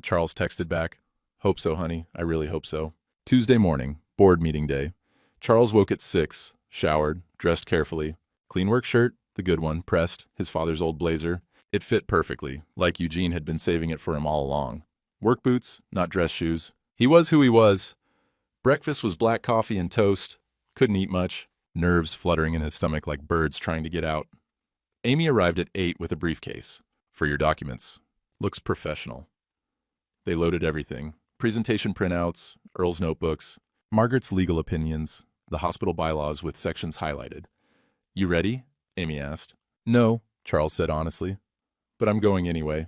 Charles texted back. Hope so, honey. I really hope so. Tuesday morning, board meeting day. Charles woke at 6, showered, dressed carefully. Clean work shirt, the good one, pressed, his father's old blazer. It fit perfectly, like Eugene had been saving it for him all along. Work boots, not dress shoes. He was who he was. Breakfast was black coffee and toast. Couldn't eat much. Nerves fluttering in his stomach like birds trying to get out. Amy arrived at 8 with a briefcase. For your documents. Looks professional. They loaded everything. Presentation printouts, Earl's notebooks, Margaret's legal opinions, the hospital bylaws with sections highlighted. You ready? Amy asked. No, Charles said honestly. But I'm going anyway.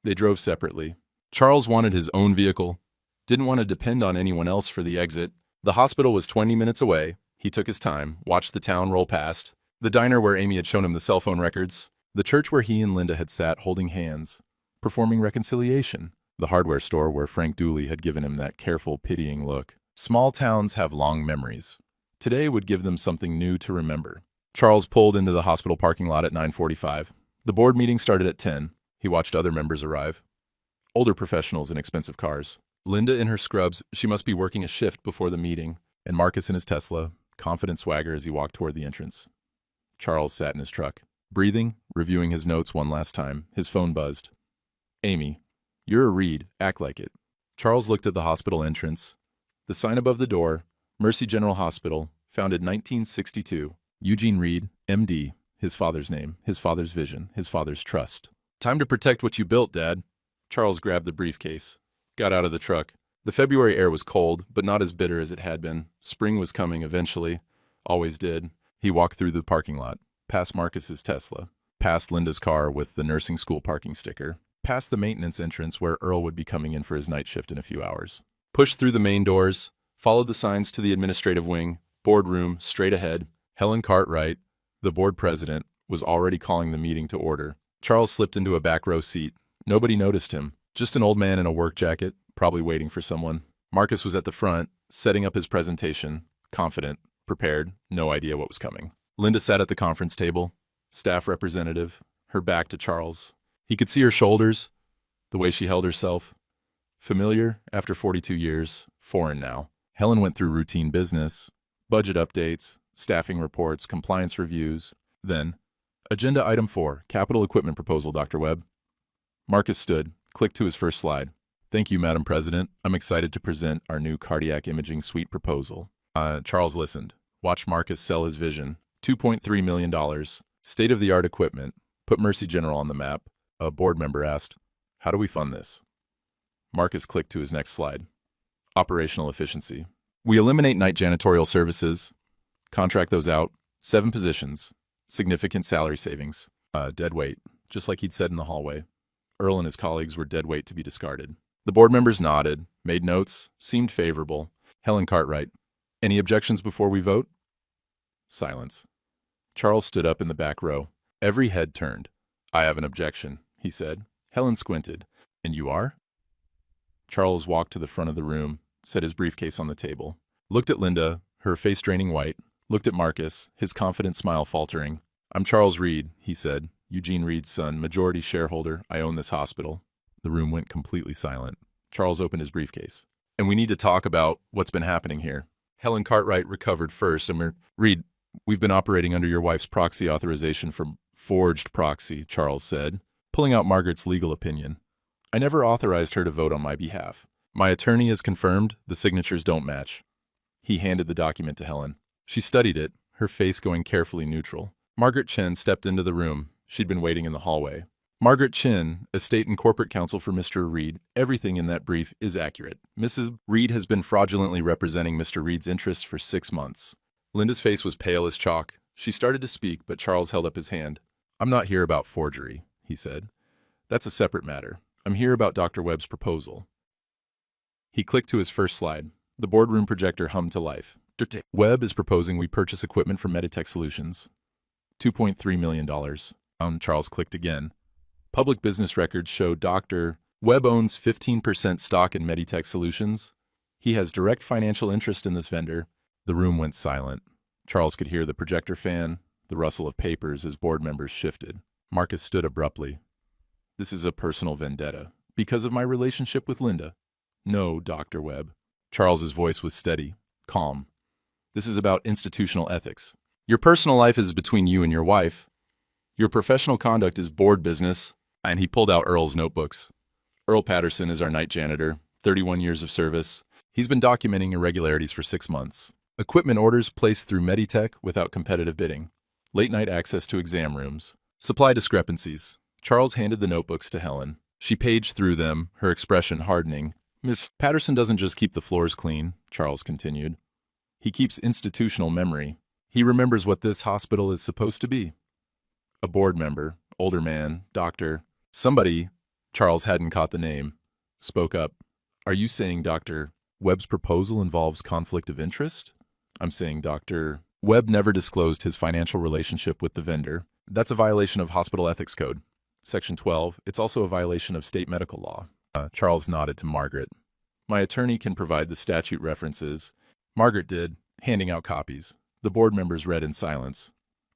They drove separately. Charles wanted his own vehicle. Didn't want to depend on anyone else for the exit. The hospital was 20 minutes away. He took his time, watched the town roll past. The diner where Amy had shown him the cell phone records. The church where he and Linda had sat holding hands, performing reconciliation. The hardware store where Frank Dooley had given him that careful, pitying look. Small towns have long memories. Today would give them something new to remember. Charles pulled into the hospital parking lot at 9:45. The board meeting started at 10. He watched other members arrive. Older professionals in expensive cars. Linda in her scrubs, she must be working a shift before the meeting, and Marcus in his Tesla, confident swagger as he walked toward the entrance. Charles sat in his truck. Breathing, reviewing his notes one last time, his phone buzzed. Amy, you're a Reed, act like it. Charles looked at the hospital entrance. The sign above the door, Mercy General Hospital, founded 1962. Eugene Reed, MD, his father's name, his father's vision, his father's trust. Time to protect what you built, Dad. Charles grabbed the briefcase, got out of the truck. The February air was cold, but not as bitter as it had been. Spring was coming eventually. Always did. He walked through the parking lot. Past Marcus's Tesla, past Linda's car with the nursing school parking sticker, past the maintenance entrance where Earl would be coming in for his night shift in a few hours. Pushed through the main doors, followed the signs to the administrative wing, boardroom, straight ahead. Helen Cartwright, the board president, was already calling the meeting to order. Charles slipped into a back row seat. Nobody noticed him. Just an old man in a work jacket, probably waiting for someone. Marcus was at the front, setting up his presentation, confident, prepared, no idea what was coming. Linda sat at the conference table, staff representative, her back to Charles. He could see her shoulders, the way she held herself. Familiar after 42 years, foreign now. Helen went through routine business, budget updates, staffing reports, compliance reviews. Then, Agenda Item 4, Capital Equipment Proposal, Dr. Webb. Marcus stood, clicked to his first slide. Thank you, Madam President. I'm excited to present our new cardiac imaging suite proposal. Charles listened, watched Marcus sell his vision. $2.3 million, state-of-the-art equipment, put Mercy General on the map. A board member asked, how do we fund this? Marcus clicked to his next slide. Operational efficiency. We eliminate night janitorial services, contract those out, 7 positions, significant salary savings. Dead weight, just like he'd said in the hallway. Earl and his colleagues were dead weight to be discarded. The board members nodded, made notes, seemed favorable. Helen Cartwright, any objections before we vote? Silence. Charles stood up in the back row. Every head turned. I have an objection, he said. Helen squinted. And you are? Charles walked to the front of the room, set his briefcase on the table, looked at Linda, her face draining white, looked at Marcus, his confident smile faltering. I'm Charles Reed, he said, Eugene Reed's son, majority shareholder. I own this hospital. The room went completely silent. Charles opened his briefcase. And we need to talk about what's been happening here. Helen Cartwright recovered first, and Reed, we've been operating under your wife's proxy authorization for forged proxy, Charles said, pulling out Margaret's legal opinion. I never authorized her to vote on my behalf. My attorney has confirmed the signatures don't match. He handed the document to Helen. She studied it, her face going carefully neutral. Margaret Chen stepped into the room. She'd been waiting in the hallway. Margaret Chin, estate and corporate counsel for Mr. Reed. Everything in that brief is accurate. Mrs. Reed has been fraudulently representing Mr. Reed's interests for 6 months. Linda's face was pale as chalk. She started to speak, but Charles held up his hand. I'm not here about forgery, he said. That's a separate matter. I'm here about Dr. Webb's proposal. He clicked to his first slide. The boardroom projector hummed to life. Webb is proposing we purchase equipment from Meditech Solutions. $2.3 million. Charles clicked again. Public business records show Dr. Webb owns 15% stock in Meditech Solutions. He has direct financial interest in this vendor. The room went silent. Charles could hear the projector fan, the rustle of papers as board members shifted. Marcus stood abruptly. This is a personal vendetta. Because of my relationship with Linda. No, Dr. Webb. Charles's voice was steady, calm. This is about institutional ethics. Your personal life is between you and your wife. Your professional conduct is board business. And he pulled out Earl's notebooks. Earl Patterson is our night janitor, 31 years of service. He's been documenting irregularities for 6 months. Equipment orders placed through Meditech without competitive bidding. Late-night access to exam rooms. Supply discrepancies. Charles handed the notebooks to Helen. She paged through them, her expression hardening. Miss Patterson doesn't just keep the floors clean, Charles continued. He keeps institutional memory. He remembers what this hospital is supposed to be. A board member, older man, doctor, somebody, Charles hadn't caught the name, spoke up. Are you saying Dr. Webb's proposal involves conflict of interest? I'm saying Dr. Webb never disclosed his financial relationship with the vendor. That's a violation of Hospital Ethics Code. Section 12. It's also a violation of state medical law. Charles nodded to Margaret. My attorney can provide the statute references. Margaret did, handing out copies. The board members read in silence.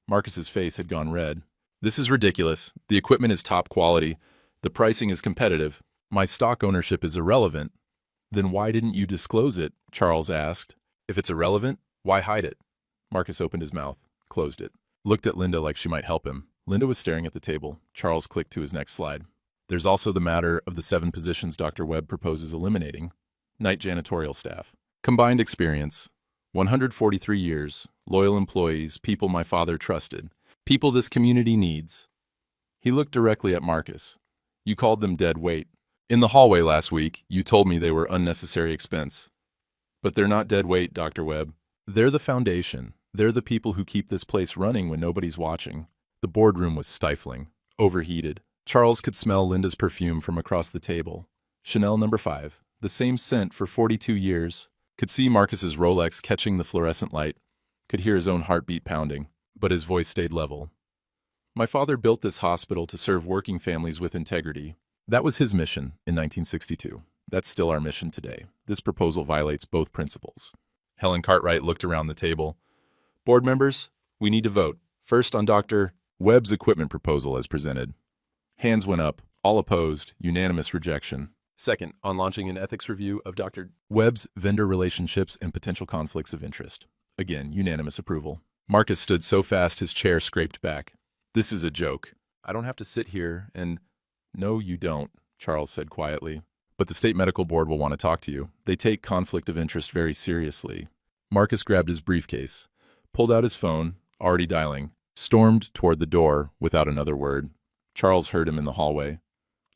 Marcus's face had gone red. This is ridiculous. The equipment is top quality. The pricing is competitive. My stock ownership is irrelevant. Then why didn't you disclose it? Charles asked. If it's irrelevant, why hide it? Marcus opened his mouth, closed it, looked at Linda like she might help him. Linda was staring at the table. Charles clicked to his next slide. There's also the matter of the 7 positions Dr. Webb proposes eliminating. Night janitorial staff. Combined experience. 143 years. Loyal employees. People my father trusted. People this community needs. He looked directly at Marcus. You called them dead weight. In the hallway last week, you told me they were unnecessary expense. But they're not dead weight, Dr. Webb. They're the foundation. They're the people who keep this place running when nobody's watching. The boardroom was stifling, overheated. Charles could smell Linda's perfume from across the table. Chanel No. 5, the same scent for 42 years. Could see Marcus's Rolex catching the fluorescent light. Could hear his own heartbeat pounding. But his voice stayed level. My father built this hospital to serve working families with integrity. That was his mission in 1962. That's still our mission today. This proposal violates both principles. Helen Cartwright looked around the table. Board members, we need to vote. First on Dr. Webb's equipment proposal as presented. Hands went up, all opposed, unanimous rejection. Second, on launching an ethics review of Dr. Webb's vendor relationships and potential conflicts of interest. Again, unanimous approval. Marcus stood so fast his chair scraped back. This is a joke. I don't have to sit here and... No, you don't, Charles said quietly. But the state medical board will want to talk to you. They take conflict of interest very seriously. Marcus grabbed his briefcase, pulled out his phone, already dialing, stormed toward the door without another word. Charles heard him in the hallway.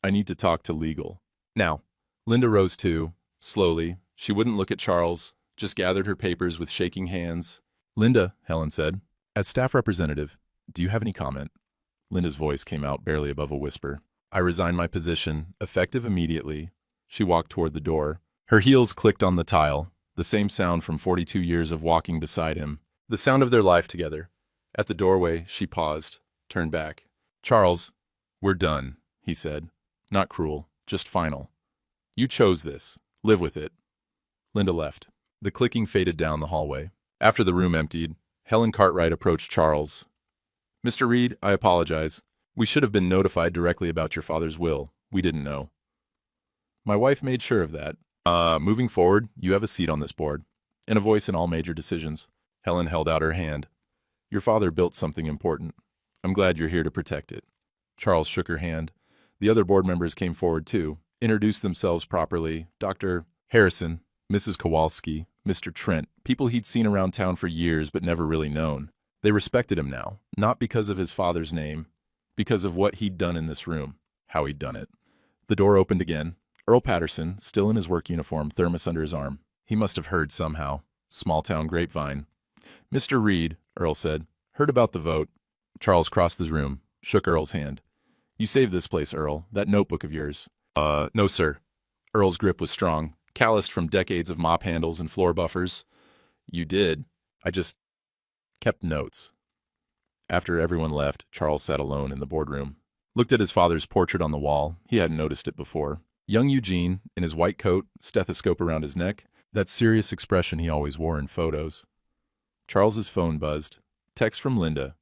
I need to talk to legal. Now. Linda rose too, slowly. She wouldn't look at Charles, just gathered her papers with shaking hands. Linda, Helen said, as staff representative, do you have any comment? Linda's voice came out barely above a whisper. I resign my position, effective immediately. She walked toward the door. Her heels clicked on the tile, the same sound from 42 years of walking beside him, the sound of their life together. At the doorway, she paused, turned back. Charles, we're done, he said. Not cruel, just final. You chose this. Live with it. Linda left. The clicking faded down the hallway. After the room emptied, Helen Cartwright approached Charles. Mr. Reed, I apologize. We should have been notified directly about your father's will. We didn't know. My wife made sure of that. Moving forward, you have a seat on this board, and a voice in all major decisions. Helen held out her hand. Your father built something important. I'm glad you're here to protect it. Charles shook her hand. The other board members came forward too, introduced themselves properly. Dr. Harrison, Mrs. Kowalski, Mr. Trent, people he'd seen around town for years but never really known. They respected him now, not because of his father's name, because of what he'd done in this room. how he'd done it. The door opened again. Earl Patterson, still in his work uniform, thermos under his arm. He must have heard somehow. Small-town grapevine. "Mr. Reed," Earl said. "Heard about the vote." Charles crossed the room, shook Earl's hand. "You saved this place, Earl. That notebook of yours." No, sir." Earl's grip was strong, calloused from decades of mop handles and floor buffers. "You did. I just kept notes." After everyone left, Charles sat alone in the boardroom. Looked at his father's portrait on the wall. He hadn't noticed it before. Young Eugene, in his white coat, stethoscope around his neck, that serious expression he always wore in photos. Charles's phone buzzed. Text from Linda.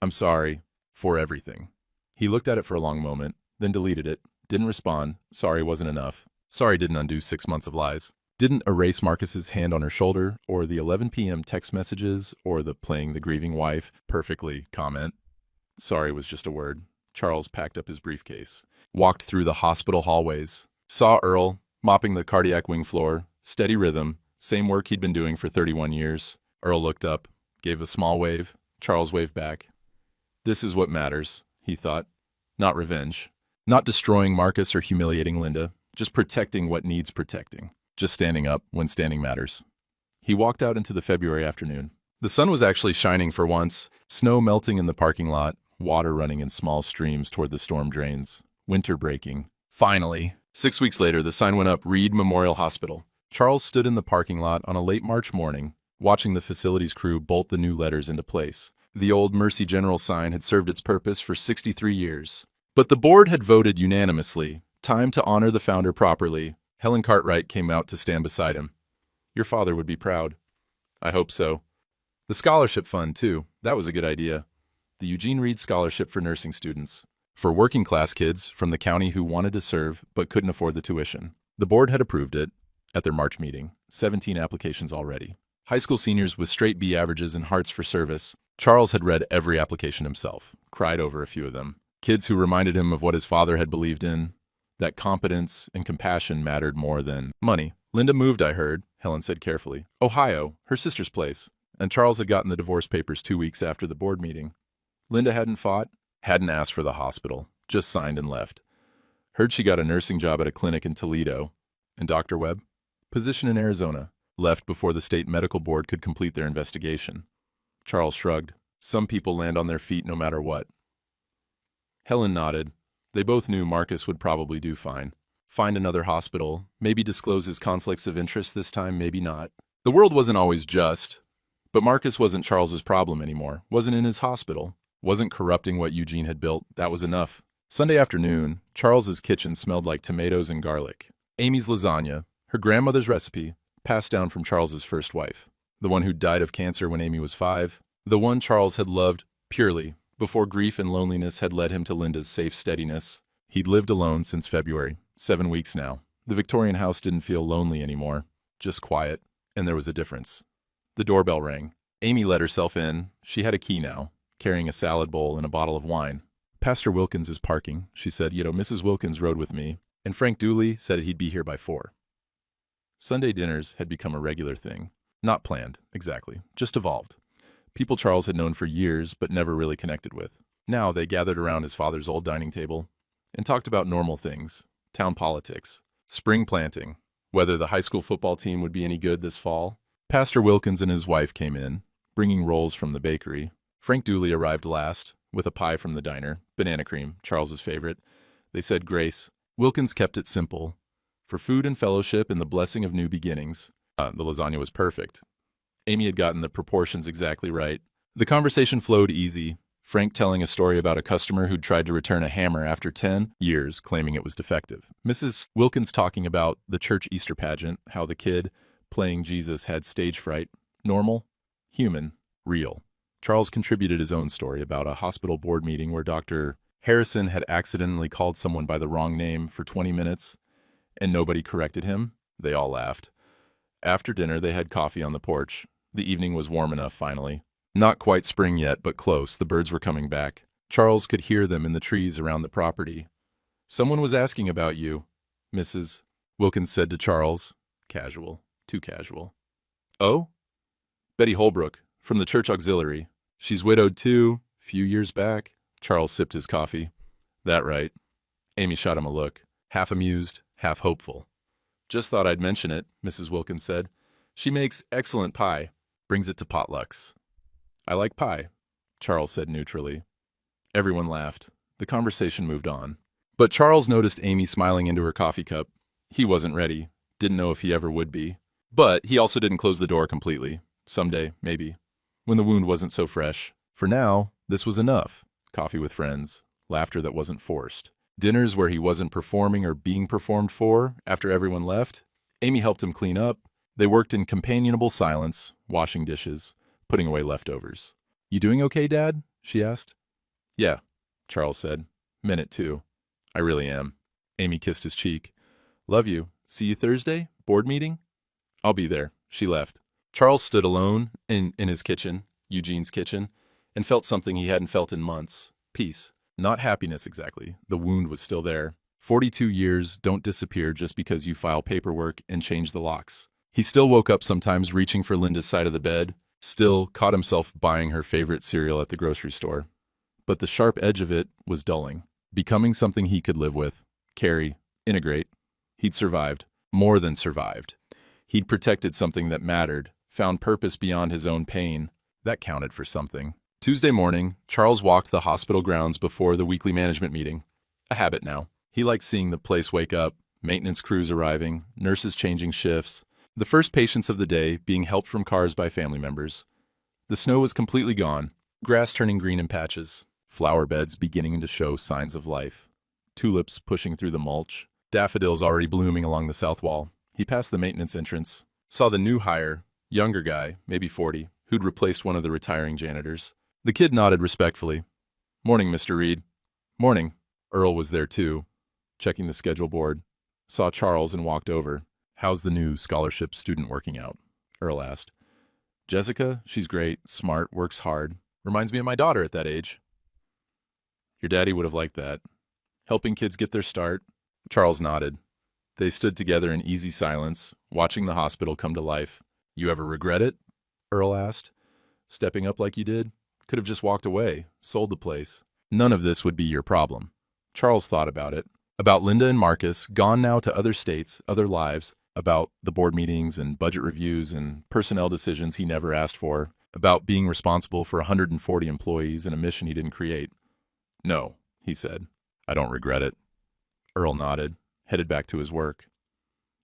"I'm sorry for everything." He looked at it for a long moment, then deleted it. Didn't respond. Sorry wasn't enough. Sorry didn't undo 6 months of lies. Didn't erase Marcus's hand on her shoulder, or the 11 p.m. text messages, or the playing the grieving wife perfectly comment. Sorry was just a word. Charles packed up his briefcase, walked through the hospital hallways, saw Earl mopping the cardiac wing floor, steady rhythm, same work he'd been doing for 31 years. Earl looked up, gave a small wave. Charles waved back. This is what matters, he thought. Not revenge. Not destroying Marcus or humiliating Linda. Just protecting what needs protecting. Just standing up when standing matters. He walked out into the February afternoon. The sun was actually shining for once, snow melting in the parking lot, water running in small streams toward the storm drains, winter breaking. Finally, 6 weeks later, the sign went up, Reed Memorial Hospital. Charles stood in the parking lot on a late March morning, watching the facility's crew bolt the new letters into place. The old Mercy General sign had served its purpose for 63 years. But the board had voted unanimously. Time to honor the founder properly. Helen Cartwright came out to stand beside him. Your father would be proud. I hope so. The scholarship fund, too. That was a good idea. The Eugene Reed Scholarship for nursing students. For working-class kids from the county who wanted to serve but couldn't afford the tuition. The board had approved it at their March meeting. 17 applications already. High school seniors with straight B averages and hearts for service. Charles had read every application himself, cried over a few of them. Kids who reminded him of what his father had believed in, that competence and compassion mattered more than money. Linda moved, I heard, Helen said carefully. Ohio, her sister's place. And Charles had gotten the divorce papers 2 weeks after the board meeting. Linda hadn't fought, hadn't asked for the hospital, just signed and left. Heard she got a nursing job at a clinic in Toledo. And Dr. Webb? Position in Arizona. Left before the state medical board could complete their investigation. Charles shrugged. Some people land on their feet no matter what. Helen nodded. They both knew Marcus would probably do fine. Find another hospital, maybe disclose his conflicts of interest this time, maybe not. The world wasn't always just, but Marcus wasn't Charles's problem anymore, wasn't in his hospital, wasn't corrupting what Eugene had built. That was enough. Sunday afternoon, Charles's kitchen smelled like tomatoes and garlic. Amy's lasagna, her grandmother's recipe, passed down from Charles's first wife. The one who died of cancer when Amy was 5. The one Charles had loved purely, before grief and loneliness had led him to Linda's safe steadiness. He'd lived alone since February, 7 weeks now. The Victorian house didn't feel lonely anymore, just quiet, and there was a difference. The doorbell rang. Amy let herself in. She had a key now, carrying a salad bowl and a bottle of wine. Pastor Wilkins is parking, she said. Mrs. Wilkins rode with me, and Frank Dooley said he'd be here by 4. Sunday dinners had become a regular thing. Not planned, exactly, just evolved. People Charles had known for years but never really connected with. Now they gathered around his father's old dining table and talked about normal things, town politics, spring planting, whether the high school football team would be any good this fall. Pastor Wilkins and his wife came in, bringing rolls from the bakery. Frank Dooley arrived last, with a pie from the diner, banana cream, Charles's favorite. They said grace. Wilkins kept it simple. For food and fellowship and the blessing of new beginnings. The lasagna was perfect. Amy had gotten the proportions exactly right. The conversation flowed easy, Frank telling a story about a customer who'd tried to return a hammer after 10 years, claiming it was defective. Mrs. Wilkins talking about the church Easter pageant, how the kid playing Jesus had stage fright. Normal, human, real. Charles contributed his own story about a hospital board meeting where Dr. Harrison had accidentally called someone by the wrong name for 20 minutes, and nobody corrected him. They all laughed. After dinner, they had coffee on the porch. The evening was warm enough, finally. Not quite spring yet, but close. The birds were coming back. Charles could hear them in the trees around the property. Someone was asking about you, Mrs. Wilkins said to Charles. Casual. Too casual. Oh? Betty Holbrook, from the church auxiliary. She's widowed too, few years back. Charles sipped his coffee. That right. Amy shot him a look, half amused, half hopeful. Just thought I'd mention it, Mrs. Wilkins said. She makes excellent pie. Brings it to potlucks. I like pie, Charles said neutrally. Everyone laughed. The conversation moved on. But Charles noticed Amy smiling into her coffee cup. He wasn't ready. Didn't know if he ever would be. But he also didn't close the door completely. Someday, maybe. When the wound wasn't so fresh. For now, this was enough. Coffee with friends. Laughter that wasn't forced. Dinners where he wasn't performing or being performed for after everyone left. Amy helped him clean up. They worked in companionable silence, washing dishes, putting away leftovers. You doing okay, Dad? She asked. Yeah, Charles said. Minute two. I really am. Amy kissed his cheek. Love you. See you Thursday? Board meeting? I'll be there. She left. Charles stood alone in his kitchen, Eugene's kitchen, and felt something he hadn't felt in months. Peace. Not happiness exactly. The wound was still there. 42 years don't disappear just because you file paperwork and change the locks. He still woke up sometimes reaching for Linda's side of the bed, still caught himself buying her favorite cereal at the grocery store. But the sharp edge of it was dulling, becoming something he could live with, carry, integrate. He'd survived, more than survived. He'd protected something that mattered, found purpose beyond his own pain. That counted for something. Tuesday morning, Charles walked the hospital grounds before the weekly management meeting. A habit now. He liked seeing the place wake up, maintenance crews arriving, nurses changing shifts, the first patients of the day being helped from cars by family members. The snow was completely gone, grass turning green in patches, flower beds beginning to show signs of life, tulips pushing through the mulch, daffodils already blooming along the south wall. He passed the maintenance entrance, saw the new hire, younger guy, maybe 40, who'd replaced one of the retiring janitors. The kid nodded respectfully. Morning, Mr. Reed. Morning. Earl was there too, checking the schedule board. Saw Charles and walked over. How's the new scholarship student working out? Earl asked. Jessica, she's great, smart, works hard. Reminds me of my daughter at that age. Your daddy would have liked that. Helping kids get their start. Charles nodded. They stood together in easy silence, watching the hospital come to life. You ever regret it? Earl asked. Stepping up like you did? Could have just walked away, sold the place. None of this would be your problem. Charles thought about it. About Linda and Marcus, gone now to other states, other lives. About the board meetings and budget reviews and personnel decisions he never asked for. About being responsible for 140 employees and a mission he didn't create. No, he said. I don't regret it. Earl nodded, headed back to his work.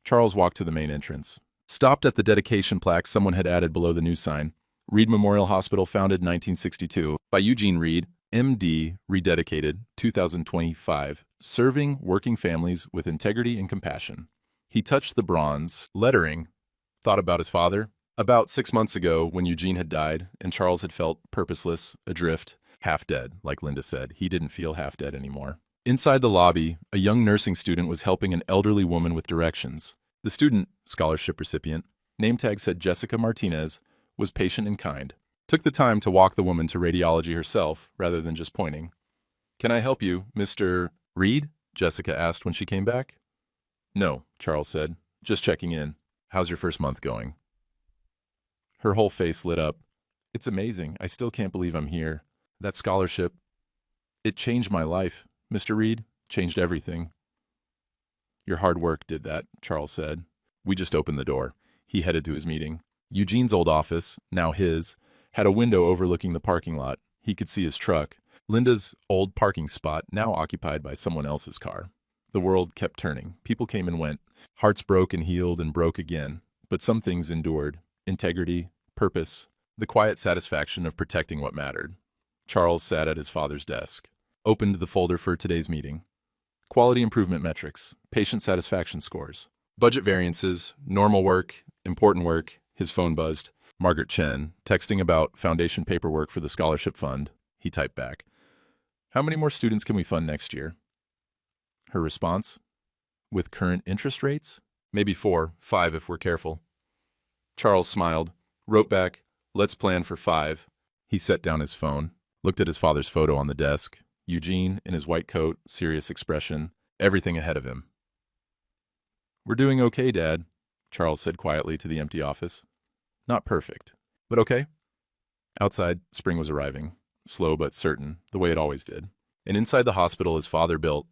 Charles walked to the main entrance. Stopped at the dedication plaque someone had added below the new sign. Reed Memorial Hospital, founded in 1962, by Eugene Reed, M.D., rededicated, 2025, serving working families with integrity and compassion. He touched the bronze lettering, thought about his father. About 6 months ago, when Eugene had died and Charles had felt purposeless, adrift, half dead, like Linda said, he didn't feel half dead anymore. Inside the lobby, a young nursing student was helping an elderly woman with directions. The student, scholarship recipient, name tag said Jessica Martinez, was patient and kind. Took the time to walk the woman to radiology herself, rather than just pointing. Can I help you, Mr. Reed? Jessica asked when she came back. No, Charles said. Just checking in. How's your first month going? Her whole face lit up. It's amazing. I still can't believe I'm here. That scholarship, it changed my life, Mr. Reed. Changed everything. Your hard work did that, Charles said. We just opened the door. He headed to his meeting. Eugene's old office, now his, had a window overlooking the parking lot. He could see his truck. Linda's old parking spot, now occupied by someone else's car. The world kept turning. People came and went. Hearts broke and healed and broke again. But some things endured. Integrity, purpose, the quiet satisfaction of protecting what mattered. Charles sat at his father's desk, opened the folder for today's meeting. Quality improvement metrics, patient satisfaction scores, budget variances, normal work, important work. His phone buzzed. Margaret Chen, texting about foundation paperwork for the scholarship fund. He typed back. How many more students can we fund next year? Her response? With current interest rates? Maybe 4, 5 if we're careful. Charles smiled, wrote back, let's plan for 5. He set down his phone, looked at his father's photo on the desk. Eugene, in his white coat, serious expression, everything ahead of him. We're doing okay, Dad, Charles said quietly to the empty office. Not perfect, but okay. Outside, spring was arriving, slow but certain, the way it always did. And inside the hospital his father built,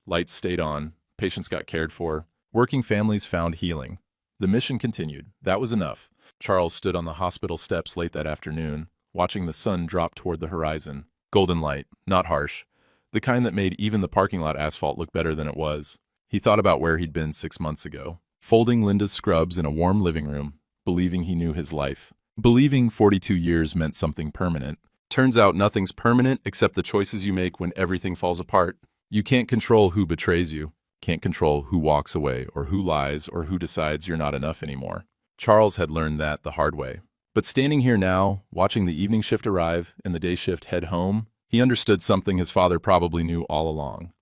Lights stayed on, patients got cared for, working families found healing. The mission continued. That was enough. Charles stood on the hospital steps late that afternoon, watching the sun drop toward the horizon. Golden light, not harsh. The kind that made even the parking lot asphalt look better than it was. He thought about where he'd been 6 months ago, folding Linda's scrubs in a warm living room, believing he knew his life. Believing 42 years meant something permanent. Turns out nothing's permanent except the choices you make when everything falls apart. You can't control who betrays you, can't control who walks away or who lies or who decides you're not enough anymore. Charles had learned that the hard way. But standing here now, watching the evening shift arrive and the day shift head home, he understood something his father probably knew all along.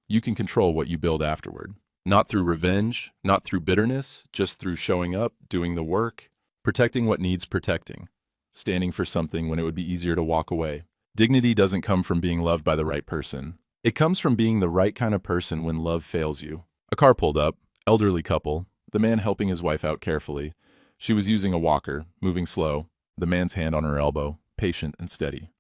You can control what you build afterward. Not through revenge, not through bitterness, just through showing up, doing the work, protecting what needs protecting, standing for something when it would be easier to walk away. Dignity doesn't come from being loved by the right person. It comes from being the right kind of person when love fails you. A car pulled up, elderly couple, the man helping his wife out carefully. She was using a walker, moving slow, the man's hand on her elbow, patient and steady.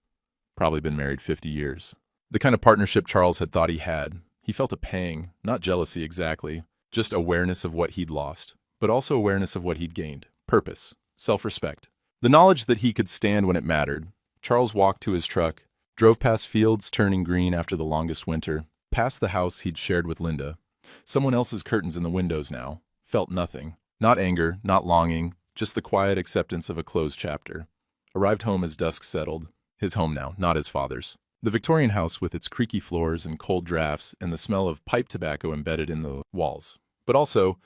Probably been married 50 years. The kind of partnership Charles had thought he had. He felt a pang, not jealousy exactly, just awareness of what he'd lost, but also awareness of what he'd gained. Purpose, self-respect. The knowledge that he could stand when it mattered. Charles walked to his truck, drove past fields turning green after the longest winter, past the house he'd shared with Linda. Someone else's curtains in the windows now. Felt nothing. Not anger, not longing, just the quiet acceptance of a closed chapter. Arrived home as dusk settled. His home now, not his father's. The Victorian house with its creaky floors and cold drafts and the smell of pipe tobacco embedded in the walls. But also,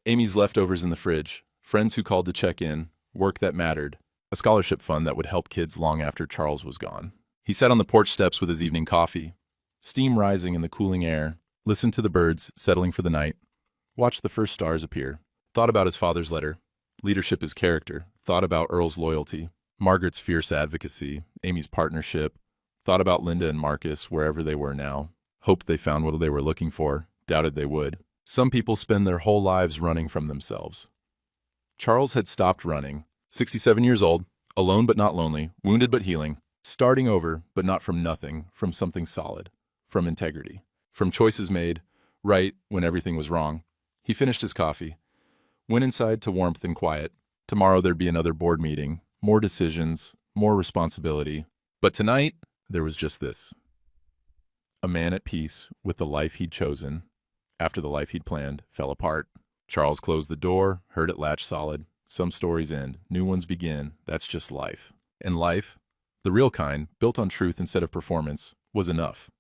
Amy's leftovers in the fridge, friends who called to check in, work that mattered, a scholarship fund that would help kids long after Charles was gone. He sat on the porch steps with his evening coffee, steam rising in the cooling air, listened to the birds settling for the night, watched the first stars appear, thought about his father's letter, leadership is character, thought about Earl's loyalty, Margaret's fierce advocacy, Amy's partnership, thought about Linda and Marcus wherever they were now, hoped they found what they were looking for, doubted they would. Some people spend their whole lives running from themselves. Charles had stopped running, 67 years old, alone but not lonely, wounded but healing, starting over but not from nothing, from something solid, from integrity, from choices made, right when everything was wrong. He finished his coffee, went inside to warmth and quiet. Tomorrow there'd be another board meeting, more decisions, more responsibility. But tonight, there was just this. A man at peace with the life he'd chosen, after the life he'd planned, fell apart. Charles closed the door, heard it latch solid. Some stories end, new ones begin. That's just life. And life, the real kind, built on truth instead of performance, was enough.